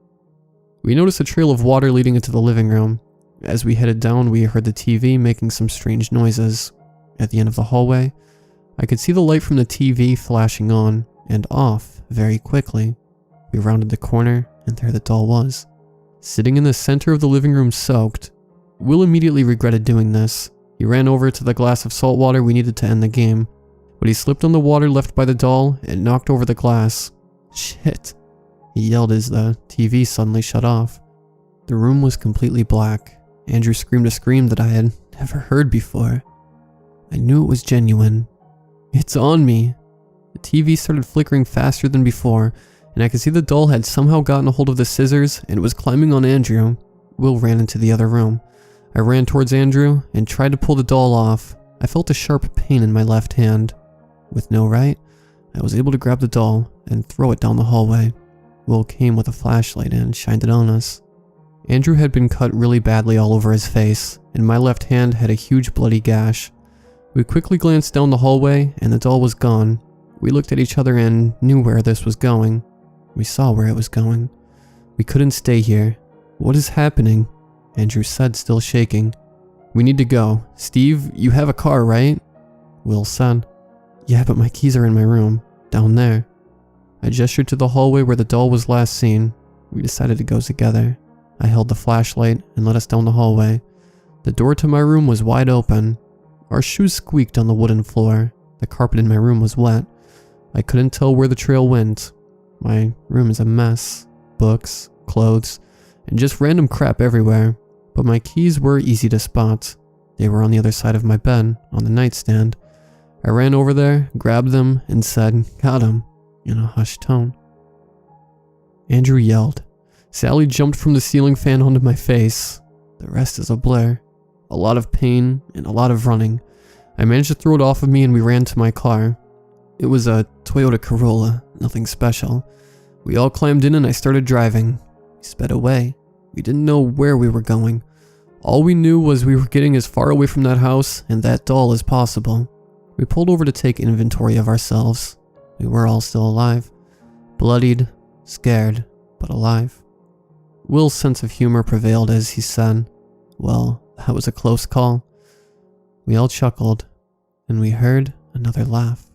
We noticed a trail of water leading into the living room. As we headed down, we heard the TV making some strange noises. At the end of the hallway, I could see the light from the TV flashing on and off very quickly. We rounded the corner, and there the doll was, sitting in the center of the living room soaked. Will immediately regretted doing this. He ran over to the glass of salt water we needed to end the game, but he slipped on the water left by the doll and knocked over the glass. Shit, he yelled as the TV suddenly shut off. The room was completely black. Andrew screamed a scream that I had never heard before. I knew it was genuine. It's on me. The TV started flickering faster than before, and I could see the doll had somehow gotten a hold of the scissors and was climbing on Andrew. Will ran into the other room. I ran towards Andrew and tried to pull the doll off. I felt a sharp pain in my left hand. With no right, I was able to grab the doll and throw it down the hallway. Will came with a flashlight and shined it on us. Andrew had been cut really badly all over his face, and my left hand had a huge bloody gash. We quickly glanced down the hallway, and the doll was gone. We looked at each other and knew where this was going. We saw where it was going. We couldn't stay here. What is happening? Andrew said, still shaking. We need to go. Steve, you have a car, right? Will said. Yeah, but my keys are in my room, down there. I gestured to the hallway where the doll was last seen. We decided to go together. I held the flashlight and led us down the hallway. The door to my room was wide open. Our shoes squeaked on the wooden floor. The carpet in my room was wet. I couldn't tell where the trail went. My room is a mess. Books, clothes, and just random crap everywhere. But my keys were easy to spot. They were on the other side of my bed, on the nightstand. I ran over there, grabbed them, and said, "Got him," in a hushed tone. Andrew yelled. Sally jumped from the ceiling fan onto my face. The rest is a blur. A lot of pain and a lot of running. I managed to throw it off of me and we ran to my car. It was a Toyota Corolla, nothing special. We all climbed in and I started driving. We sped away. We didn't know where we were going. All we knew was we were getting as far away from that house and that doll as possible. We pulled over to take inventory of ourselves. We were all still alive. Bloodied, scared, but alive. Will's sense of humor prevailed as he said, "Well, that was a close call." We all chuckled, and we heard another laugh.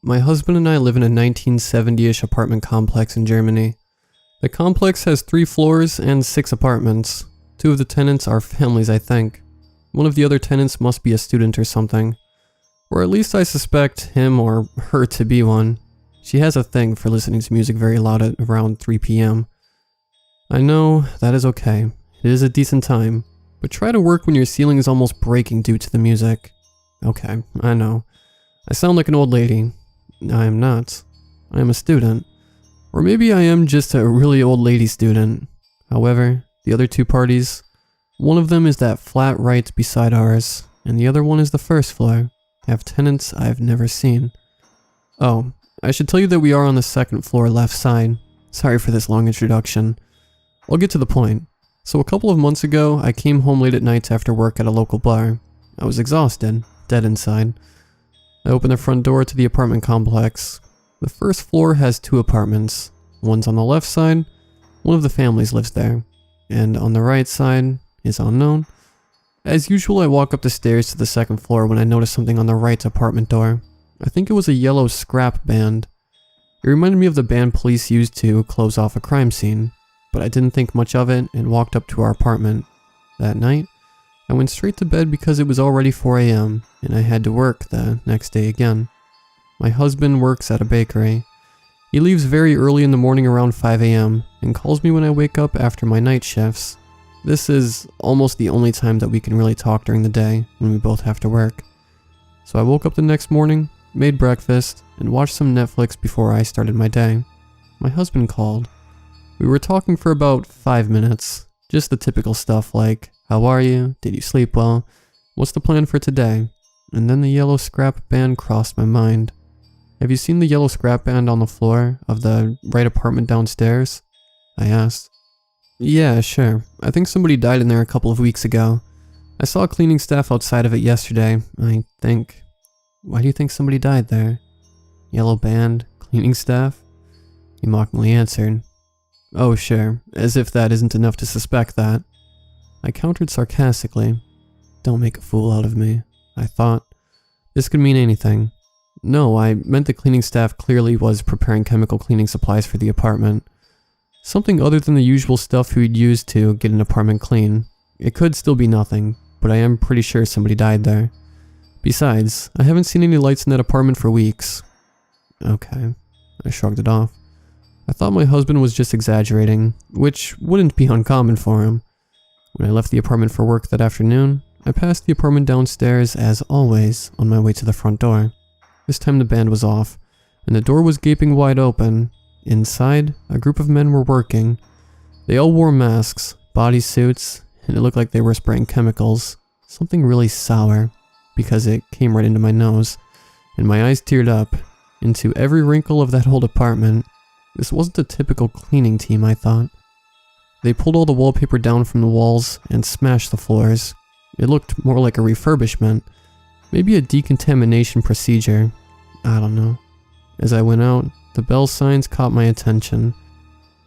My husband and I live in a 1970-ish apartment complex in Germany. The complex has 3 floors and 6 apartments. 2 of the tenants are families, I think. One of the other tenants must be a student or something. Or at least I suspect him or her to be one. She has a thing for listening to music very loud at around 3 p.m. I know, that is okay. It is a decent time. But try to work when your ceiling is almost breaking due to the music. Okay, I know. I sound like an old lady. I am not. I am a student. Or maybe I am just a really old lady student. However, the other 2 parties, one of them is that flat right beside ours, and the other one is the first floor. Have tenants I've never seen. Oh, I should tell you that we are on the 2nd floor left side. Sorry for this long introduction. I'll get to the point. So a couple of months ago, I came home late at night after work at a local bar. I was exhausted, dead inside. I opened the front door to the apartment complex. The first floor has 2 apartments. One's on the left side, one of the families lives there, and on the right side is unknown. As usual, I walk up the stairs to the 2nd floor when I notice something on the right apartment door. I think it was a yellow scrap band. It reminded me of the band police used to close off a crime scene, but I didn't think much of it and walked up to our apartment. That night, I went straight to bed because it was already 4 a.m. and I had to work the next day again. My husband works at a bakery. He leaves very early in the morning around 5 a.m. and calls me when I wake up after my night shifts. This is almost the only time that we can really talk during the day when we both have to work. So I woke up the next morning, made breakfast, and watched some Netflix before I started my day. My husband called. We were talking for about 5 minutes. Just the typical stuff like, how are you? Did you sleep well? What's the plan for today? And then the yellow scrap band crossed my mind. Have you seen the yellow scrap band on the floor of the right apartment downstairs? I asked. Yeah, sure. I think somebody died in there a couple of weeks ago. I saw cleaning staff outside of it yesterday, I think. Why do you think somebody died there? Yellow band? Cleaning staff? He mockingly answered. Oh, sure. As if that isn't enough to suspect that. I countered sarcastically. Don't make a fool out of me, I thought. This could mean anything. No, I meant the cleaning staff clearly was preparing chemical cleaning supplies for the apartment. Something other than the usual stuff we'd use to get an apartment clean. It could still be nothing, but I am pretty sure somebody died there. Besides, I haven't seen any lights in that apartment for weeks. Okay, I shrugged it off. I thought my husband was just exaggerating, which wouldn't be uncommon for him. When I left the apartment for work that afternoon, I passed the apartment downstairs as always on my way to the front door. This time the band was off, and the door was gaping wide open. Inside, a group of men were working. They all wore masks, bodysuits, and it looked like they were spraying chemicals. Something really sour, because it came right into my nose, and my eyes teared up into every wrinkle of that old apartment. This wasn't a typical cleaning team, I thought. They pulled all the wallpaper down from the walls and smashed the floors. It looked more like a refurbishment, maybe a decontamination procedure. I don't know. As I went out, the bell signs caught my attention.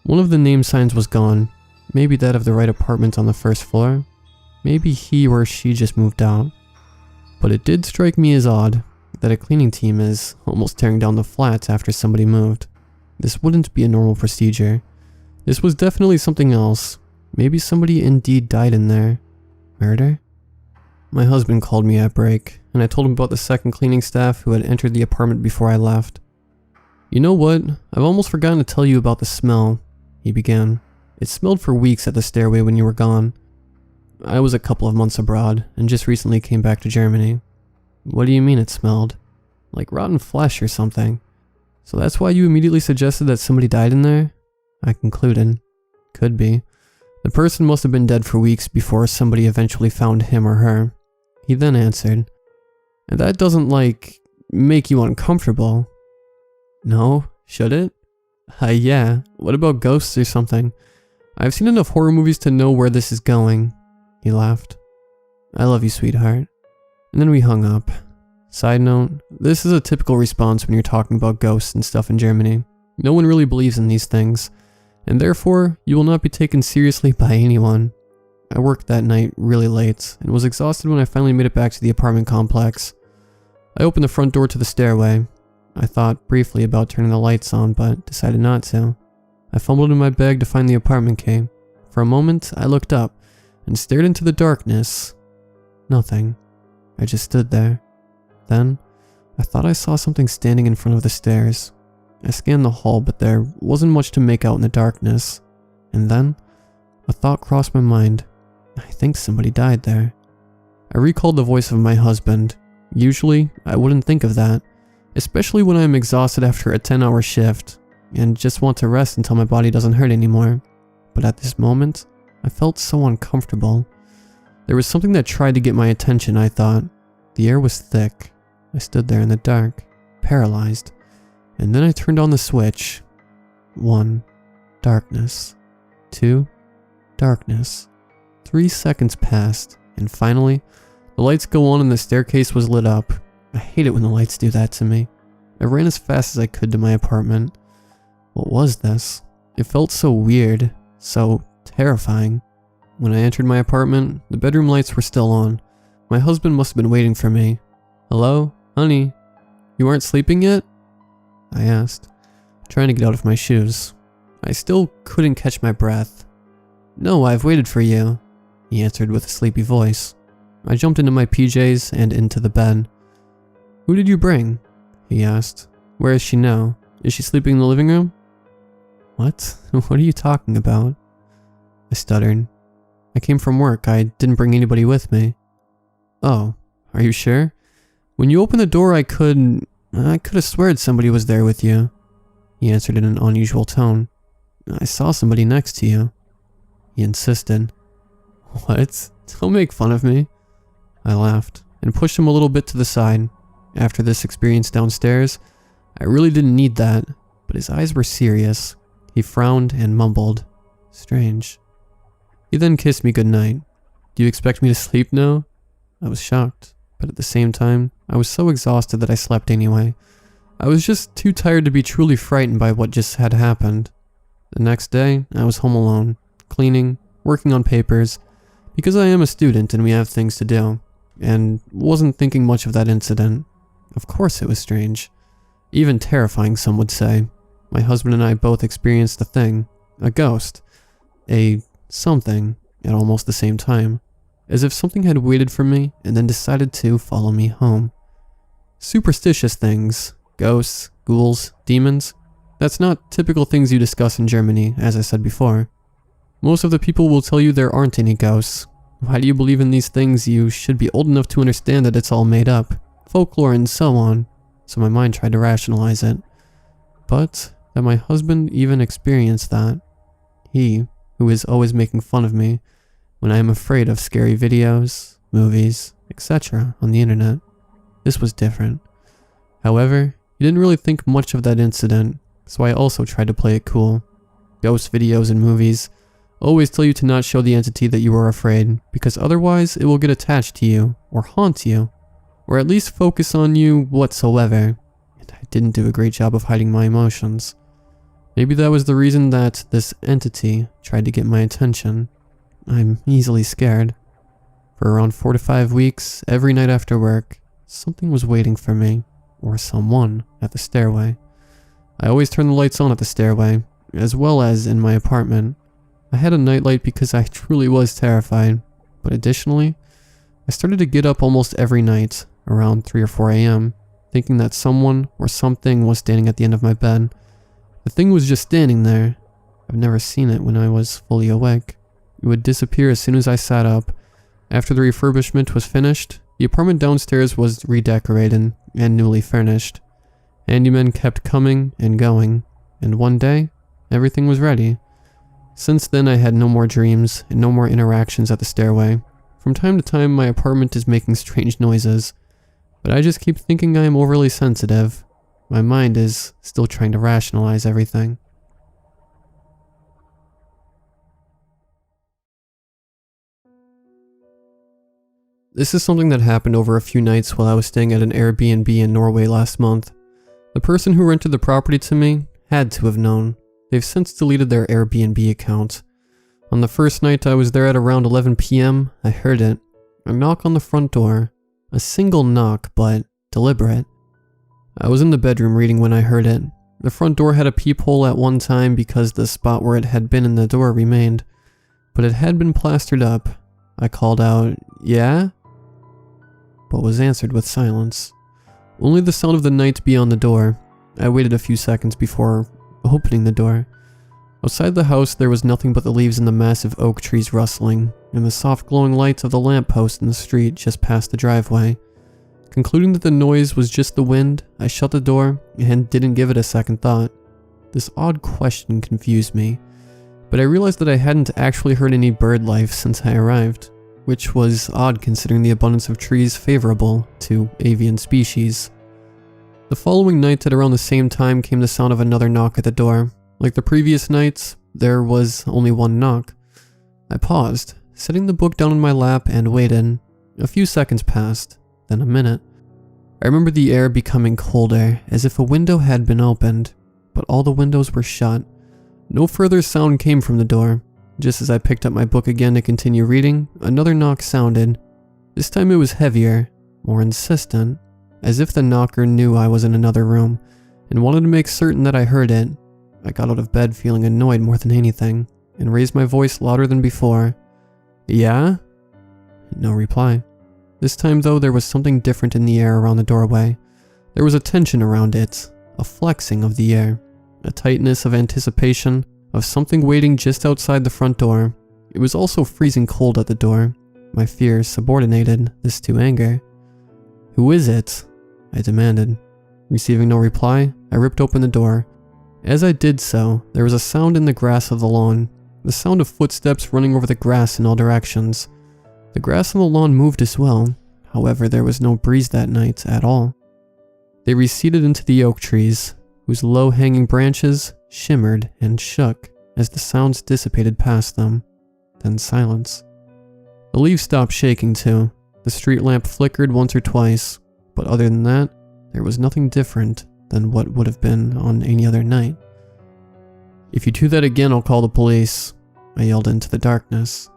One of the name signs was gone, maybe that of the right apartment on the first floor. Maybe he or she just moved out. But it did strike me as odd that a cleaning team is almost tearing down the flats after somebody moved. This wouldn't be a normal procedure. This was definitely something else. Maybe somebody indeed died in there. Murder? My husband called me at break, and I told him about the second cleaning staff who had entered the apartment before I left. You know what? I've almost forgotten to tell you about the smell, he began. It smelled for weeks at the stairway when you were gone. I was a couple of months abroad, and just recently came back to Germany. What do you mean it smelled? Like rotten flesh or something. So that's why you immediately suggested that somebody died in there? I concluded. Could be. The person must have been dead for weeks before somebody eventually found him or her. He then answered, and that doesn't, make you uncomfortable. No, should it? Yeah, what about ghosts or something? I've seen enough horror movies to know where this is going. He laughed. I love you, sweetheart. And then we hung up. Side note, this is a typical response when you're talking about ghosts and stuff in Germany. No one really believes in these things, and therefore, you will not be taken seriously by anyone. I worked that night really late, and was exhausted when I finally made it back to the apartment complex. I opened the front door to the stairway. I thought briefly about turning the lights on, but decided not to. I fumbled in my bag to find the apartment key. For a moment, I looked up, and stared into the darkness. Nothing. I just stood there. Then, I thought I saw something standing in front of the stairs. I scanned the hall, but there wasn't much to make out in the darkness. And then, a thought crossed my mind. I think somebody died there. I recalled the voice of my husband. Usually, I wouldn't think of that, especially when I am exhausted after a 10-hour shift, and just want to rest until my body doesn't hurt anymore. But at this moment, I felt so uncomfortable. There was something that tried to get my attention, I thought. The air was thick. I stood there in the dark, paralyzed, and then I turned on the switch. 1. Darkness. 2. Darkness. 3 seconds passed, and finally, the lights go on and the staircase was lit up. I hate it when the lights do that to me. I ran as fast as I could to my apartment. What was this? It felt so weird, so terrifying. When I entered my apartment, the bedroom lights were still on. My husband must have been waiting for me. Hello? Honey? You aren't sleeping yet? I asked, trying to get out of my shoes. I still couldn't catch my breath. No, I've waited for you, he answered with a sleepy voice. I jumped into my PJs and into the bed. Who did you bring? He asked. Where is she now? Is she sleeping in the living room? What? What are you talking about? I stuttered. I came from work. I didn't bring anybody with me. Oh, are you sure? When you opened the door, I could have sworn somebody was there with you. He answered in an unusual tone. I saw somebody next to you. He insisted. What? Don't make fun of me. I laughed and pushed him a little bit to the side. After this experience downstairs, I really didn't need that, but his eyes were serious. He frowned and mumbled. Strange. He then kissed me goodnight. Do you expect me to sleep now? I was shocked, but at the same time, I was so exhausted that I slept anyway. I was just too tired to be truly frightened by what just had happened. The next day, I was home alone, cleaning, working on papers, because I am a student and we have things to do, and wasn't thinking much of that incident. Of course it was strange. Even terrifying, some would say. My husband and I both experienced a thing, a ghost, a something, at almost the same time, as if something had waited for me and then decided to follow me home. Superstitious things, ghosts, ghouls, demons, that's not typical things you discuss in Germany, as I said before. Most of the people will tell you there aren't any ghosts. Why do you believe in these things? You should be old enough to understand that it's all made up, folklore and so on, so my mind tried to rationalize it. But that my husband even experienced that. He, who is always making fun of me when I am afraid of scary videos, movies, etc. on the internet. This was different. However, he didn't really think much of that incident, so I also tried to play it cool. Ghost videos and movies always tell you to not show the entity that you are afraid, because otherwise it will get attached to you, or haunt you, or at least focus on you whatsoever. And I didn't do a great job of hiding my emotions. Maybe that was the reason that this entity tried to get my attention. I'm easily scared. For around 4 to 5 weeks, every night after work, something was waiting for me, or someone, at the stairway. I always turn the lights on at the stairway, as well as in my apartment. I had a nightlight because I truly was terrified, but additionally, I started to get up almost every night, around 3 or 4 a.m., thinking that someone or something was standing at the end of my bed. The thing was just standing there. I've never seen it when I was fully awake. It would disappear as soon as I sat up. After the refurbishment was finished, the apartment downstairs was redecorated and newly furnished. Handymen kept coming and going, and one day, everything was ready. Since then, I had no more dreams and no more interactions at the stairway. From time to time, my apartment is making strange noises, but I just keep thinking I am overly sensitive. My mind is still trying to rationalize everything. This is something that happened over a few nights while I was staying at an Airbnb in Norway last month. The person who rented the property to me had to have known. They've since deleted their Airbnb account. On the first night I was there at around 11 p.m, I heard it. A knock on the front door. A single knock, but deliberate. I was in the bedroom reading when I heard it. The front door had a peephole at one time because the spot where it had been in the door remained, but it had been plastered up. I called out, "Yeah?" but was answered with silence. Only the sound of the night beyond the door. I waited a few seconds before opening the door. Outside the house there was nothing but the leaves in the massive oak trees rustling, and the soft glowing lights of the lamppost in the street just past the driveway. Concluding that the noise was just the wind, I shut the door and didn't give it a second thought. This odd question confused me, but I realized that I hadn't actually heard any bird life since I arrived, which was odd considering the abundance of trees favorable to avian species. The following night at around the same time came the sound of another knock at the door. Like the previous nights, there was only one knock. I paused, setting the book down in my lap and waited. A few seconds passed, then a minute. I remember the air becoming colder, as if a window had been opened, but all the windows were shut. No further sound came from the door. Just as I picked up my book again to continue reading, another knock sounded. This time it was heavier, more insistent, as if the knocker knew I was in another room and wanted to make certain that I heard it. I got out of bed feeling annoyed more than anything and raised my voice louder than before. "Yeah?" No reply. This time though, there was something different in the air around the doorway. There was a tension around it, a flexing of the air, a tightness of anticipation of something waiting just outside the front door. It was also freezing cold at the door. My fears subordinated this to anger. "Who is it?" I demanded. Receiving no reply, I ripped open the door. As I did so, there was a sound in the grass of the lawn, the sound of footsteps running over the grass in all directions. The grass on the lawn moved as well, however there was no breeze that night at all. They receded into the oak trees, whose low-hanging branches shimmered and shook as the sounds dissipated past them. Then silence. The leaves stopped shaking too. The street lamp flickered once or twice, but other than that, there was nothing different than what would have been on any other night. "If you do that again, I'll call the police," I yelled into the darkness.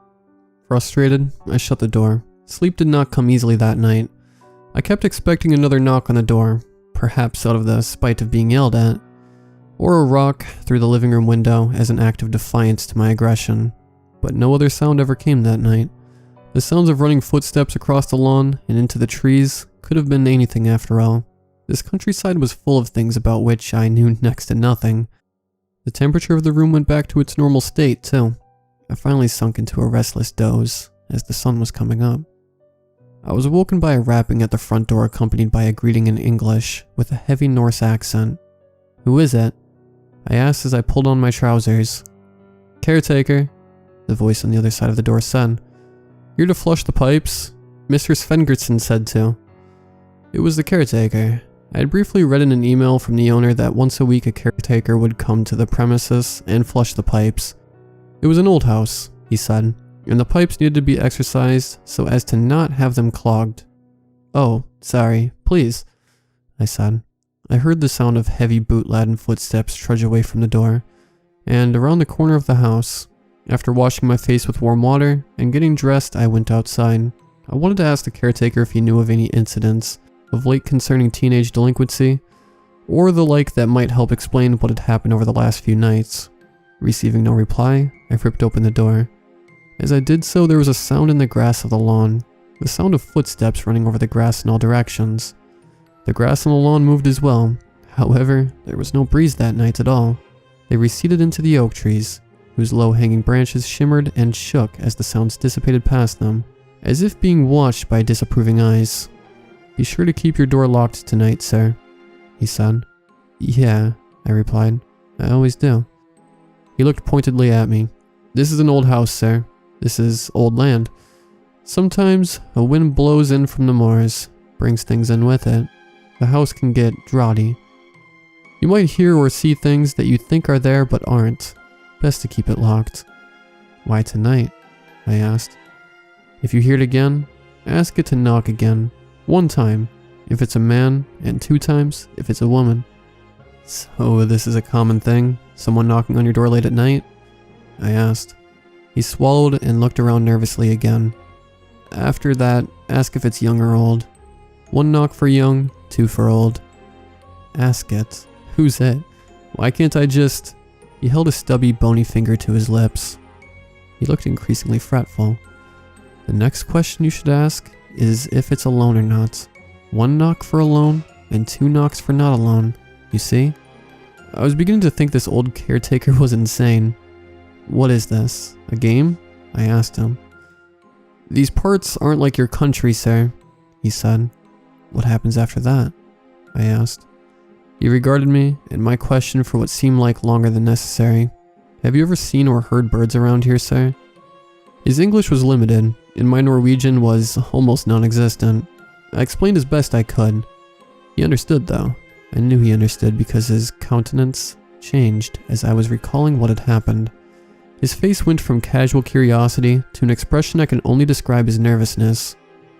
Frustrated, I shut the door. Sleep did not come easily that night. I kept expecting another knock on the door, perhaps out of the spite of being yelled at, or a rock through the living room window as an act of defiance to my aggression, but no other sound ever came that night. The sounds of running footsteps across the lawn and into the trees could have been anything after all. This countryside was full of things about which I knew next to nothing. The temperature of the room went back to its normal state, too. I finally sunk into a restless doze as the sun was coming up. I was awoken by a rapping at the front door accompanied by a greeting in English with a heavy Norse accent. "Who is it?" I asked as I pulled on my trousers. "Caretaker," the voice on the other side of the door said. "Here to flush the pipes. Mr. Svengerson said to." It was the caretaker. I had briefly read in an email from the owner that once a week a caretaker would come to the premises and flush the pipes. It was an old house, he said, and the pipes needed to be exercised so as to not have them clogged. "Oh, sorry, please," I said. I heard the sound of heavy boot-laden footsteps trudge away from the door, and around the corner of the house. After washing my face with warm water and getting dressed, I went outside. I wanted to ask the caretaker if he knew of any incidents of late concerning teenage delinquency, or the like that might help explain what had happened over the last few nights. Receiving no reply, I ripped open the door. As I did so, there was a sound in the grass of the lawn, the sound of footsteps running over the grass in all directions. The grass on the lawn moved as well, however, there was no breeze that night at all. They receded into the oak trees, whose low-hanging branches shimmered and shook as the sounds dissipated past them, as if being watched by disapproving eyes. "Be sure to keep your door locked tonight, sir," he said. "Yeah," I replied. "I always do." He looked pointedly at me. "This is an old house, sir. This is old land. Sometimes a wind blows in from the moors, brings things in with it. The house can get draughty. You might hear or see things that you think are there but aren't. Best to keep it locked." "Why tonight?" I asked. "If you hear it again, ask it to knock again. 1 time, if it's a man, and 2 times, if it's a woman." "So this is a common thing? Someone knocking on your door late at night?" I asked. He swallowed and looked around nervously again. "After that, ask if it's young or old. 1 knock for young, 2 for old." "Ask it. Who's it? Why can't I just..." He held a stubby, bony finger to his lips. He looked increasingly fretful. "The next question you should ask is if it's alone or not. 1 knock for alone, and 2 knocks for not alone. You see?" I was beginning to think this old caretaker was insane. "What is this? A game?" I asked him. "These parts aren't like your country, sir," he said. "What happens after that?" I asked. He regarded me and my question for what seemed like longer than necessary. "Have you ever seen or heard birds around here, sir?" His English was limited, and my Norwegian was almost non-existent. I explained as best I could. He understood, though. I knew he understood because his countenance changed as I was recalling what had happened. His face went from casual curiosity to an expression I can only describe as nervousness.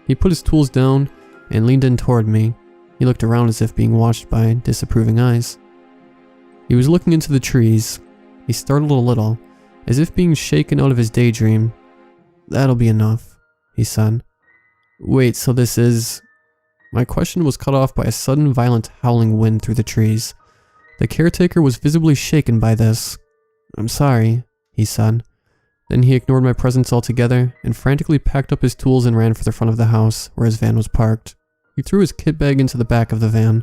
He put his tools down and leaned in toward me. He looked around as if being watched by disapproving eyes. He was looking into the trees. He startled a little, as if being shaken out of his daydream. "That'll be enough," he said. "Wait, so this is..." My question was cut off by a sudden violent howling wind through the trees. The caretaker was visibly shaken by this. "I'm sorry," he said. Then he ignored my presence altogether and frantically packed up his tools and ran for the front of the house where his van was parked. He threw his kit bag into the back of the van,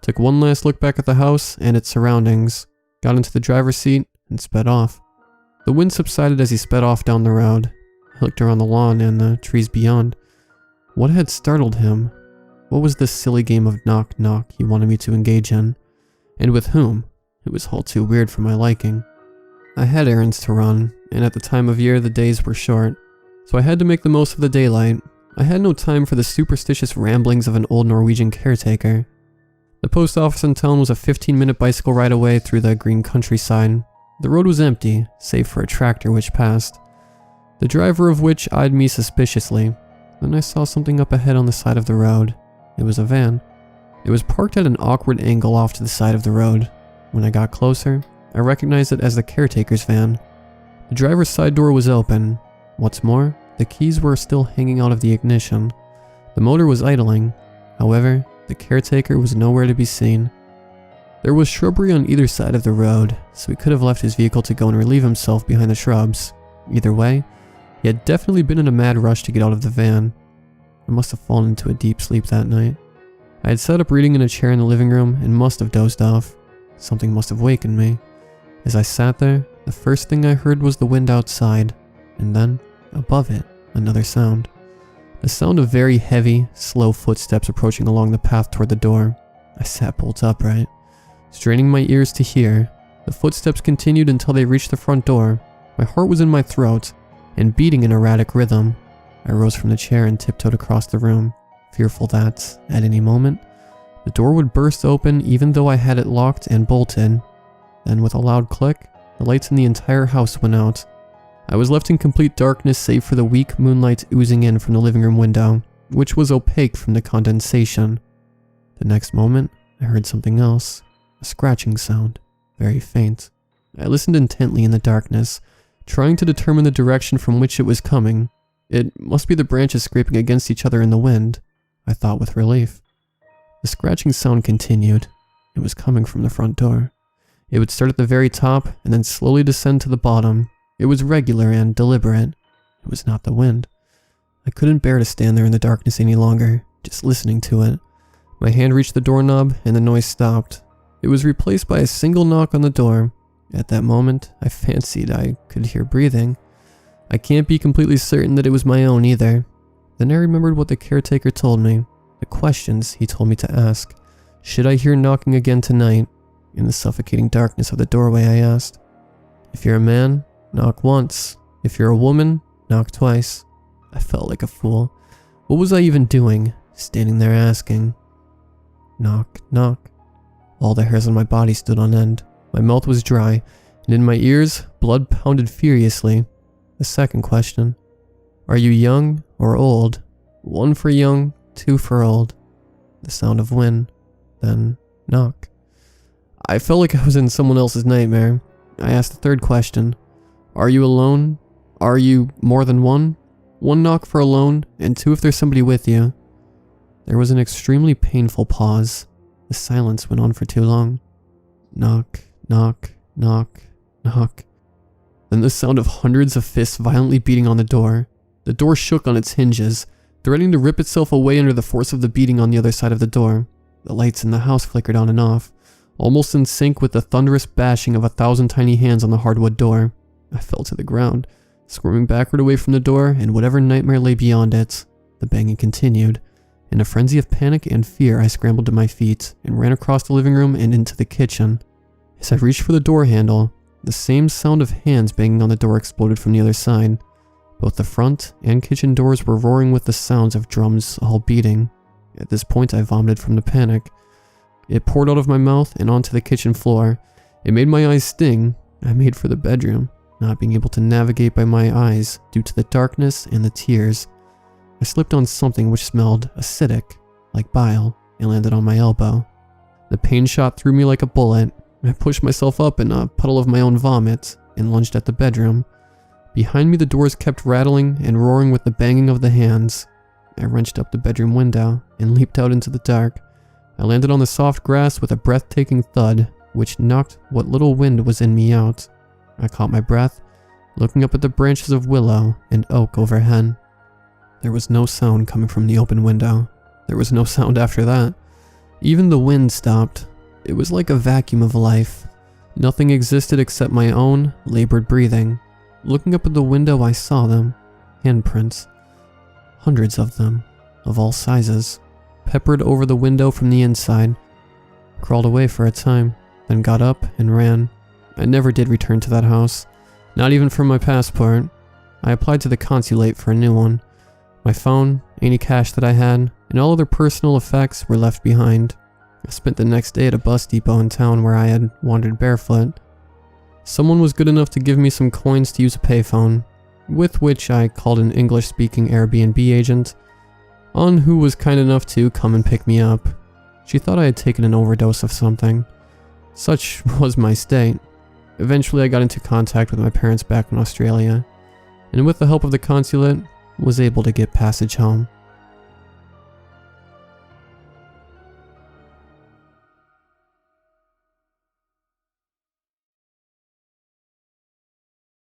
took one last look back at the house and its surroundings, got into the driver's seat, and sped off. The wind subsided as he sped off down the road. I looked around the lawn and the trees beyond. What had startled him? What was this silly game of knock knock he wanted me to engage in? And with whom? It was all too weird for my liking. I had errands to run, and at the time of year the days were short, so I had to make the most of the daylight. I had no time for the superstitious ramblings of an old Norwegian caretaker. The post office in town was a 15-minute bicycle ride away through the green countryside. The road was empty, save for a tractor which passed, the driver of which eyed me suspiciously. Then I saw something up ahead on the side of the road. It was a van. It was parked at an awkward angle off to the side of the road. When I got closer, I recognized it as the caretaker's van. The driver's side door was open. What's more, the keys were still hanging out of the ignition. The motor was idling. However, the caretaker was nowhere to be seen. There was shrubbery on either side of the road, so he could have left his vehicle to go and relieve himself behind the shrubs. Either way, he had definitely been in a mad rush to get out of the van. I must have fallen into a deep sleep that night. I had sat up reading in a chair in the living room and must have dozed off. Something must have wakened me. As I sat there, the first thing I heard was the wind outside, and then, above it, another sound. The sound of very heavy, slow footsteps approaching along the path toward the door. I sat bolt upright, straining my ears to hear. The footsteps continued until they reached the front door. My heart was in my throat and beating in erratic rhythm. I rose from the chair and tiptoed across the room, fearful that, at any moment, the door would burst open even though I had it locked and bolted. Then with a loud click, the lights in the entire house went out. I was left in complete darkness save for the weak moonlight oozing in from the living room window, which was opaque from the condensation. The next moment, I heard something else, a scratching sound, very faint. I listened intently in the darkness, trying to determine the direction from which it was coming. It must be the branches scraping against each other in the wind, I thought with relief. The scratching sound continued. It was coming from the front door. It would start at the very top and then slowly descend to the bottom. It was regular and deliberate. It was not the wind. I couldn't bear to stand there in the darkness any longer, just listening to it. My hand reached the doorknob and the noise stopped. It was replaced by a single knock on the door. At that moment, I fancied I could hear breathing. I can't be completely certain that it was my own either. Then I remembered what the caretaker told me, the questions he told me to ask. Should I hear knocking again tonight? In the suffocating darkness of the doorway, I asked. If you're a man, knock once. If you're a woman, knock twice. I felt like a fool. What was I even doing, standing there asking? Knock, knock. All the hairs on my body stood on end. My mouth was dry, and in my ears, blood pounded furiously. The second question. Are you young or old? 1 for young, 2 for old. The sound of wind. Then, knock. I felt like I was in someone else's nightmare. I asked the third question. Are you alone? Are you more than one? 1 knock for alone, and 2 if there's somebody with you. There was an extremely painful pause. The silence went on for too long. Knock, knock, knock, knock. Then the sound of hundreds of fists violently beating on the door. The door shook on its hinges, threatening to rip itself away under the force of the beating on the other side of the door. The lights in the house flickered on and off, almost in sync with the thunderous bashing of 1,000 tiny hands on the hardwood door. I fell to the ground, squirming backward away from the door and whatever nightmare lay beyond it. The banging continued. In a frenzy of panic and fear, I scrambled to my feet and ran across the living room and into the kitchen. As I reached for the door handle, the same sound of hands banging on the door exploded from the other side. Both the front and kitchen doors were roaring with the sounds of drums all beating. At this point, I vomited from the panic. It poured out of my mouth and onto the kitchen floor. It made my eyes sting. I made for the bedroom, not being able to navigate by my eyes due to the darkness and the tears. I slipped on something which smelled acidic, like bile, and landed on my elbow. The pain shot through me like a bullet. I pushed myself up in a puddle of my own vomit and lunged at the bedroom. Behind me, the doors kept rattling and roaring with the banging of the hands. I wrenched up the bedroom window and leaped out into the dark. I landed on the soft grass with a breathtaking thud, which knocked what little wind was in me out. I caught my breath, looking up at the branches of willow and oak overhead. There was no sound coming from the open window. There was no sound after that. Even the wind stopped. It was like a vacuum of life. Nothing existed except my own labored breathing. Looking up at the window, I saw them. Handprints. Hundreds of them, of all sizes, peppered over the window from the inside. Crawled away for a time, then got up and ran. I never did return to that house, not even for my passport. I applied to the consulate for a new one. My phone, any cash that I had, and all other personal effects were left behind. I spent the next day at a bus depot in town where I had wandered barefoot. Someone was good enough to give me some coins to use a payphone, with which I called an English-speaking Airbnb agent, on who was kind enough to come and pick me up. She thought I had taken an overdose of something. Such was my state. Eventually I got into contact with my parents back in Australia, and with the help of the consulate, was able to get passage home.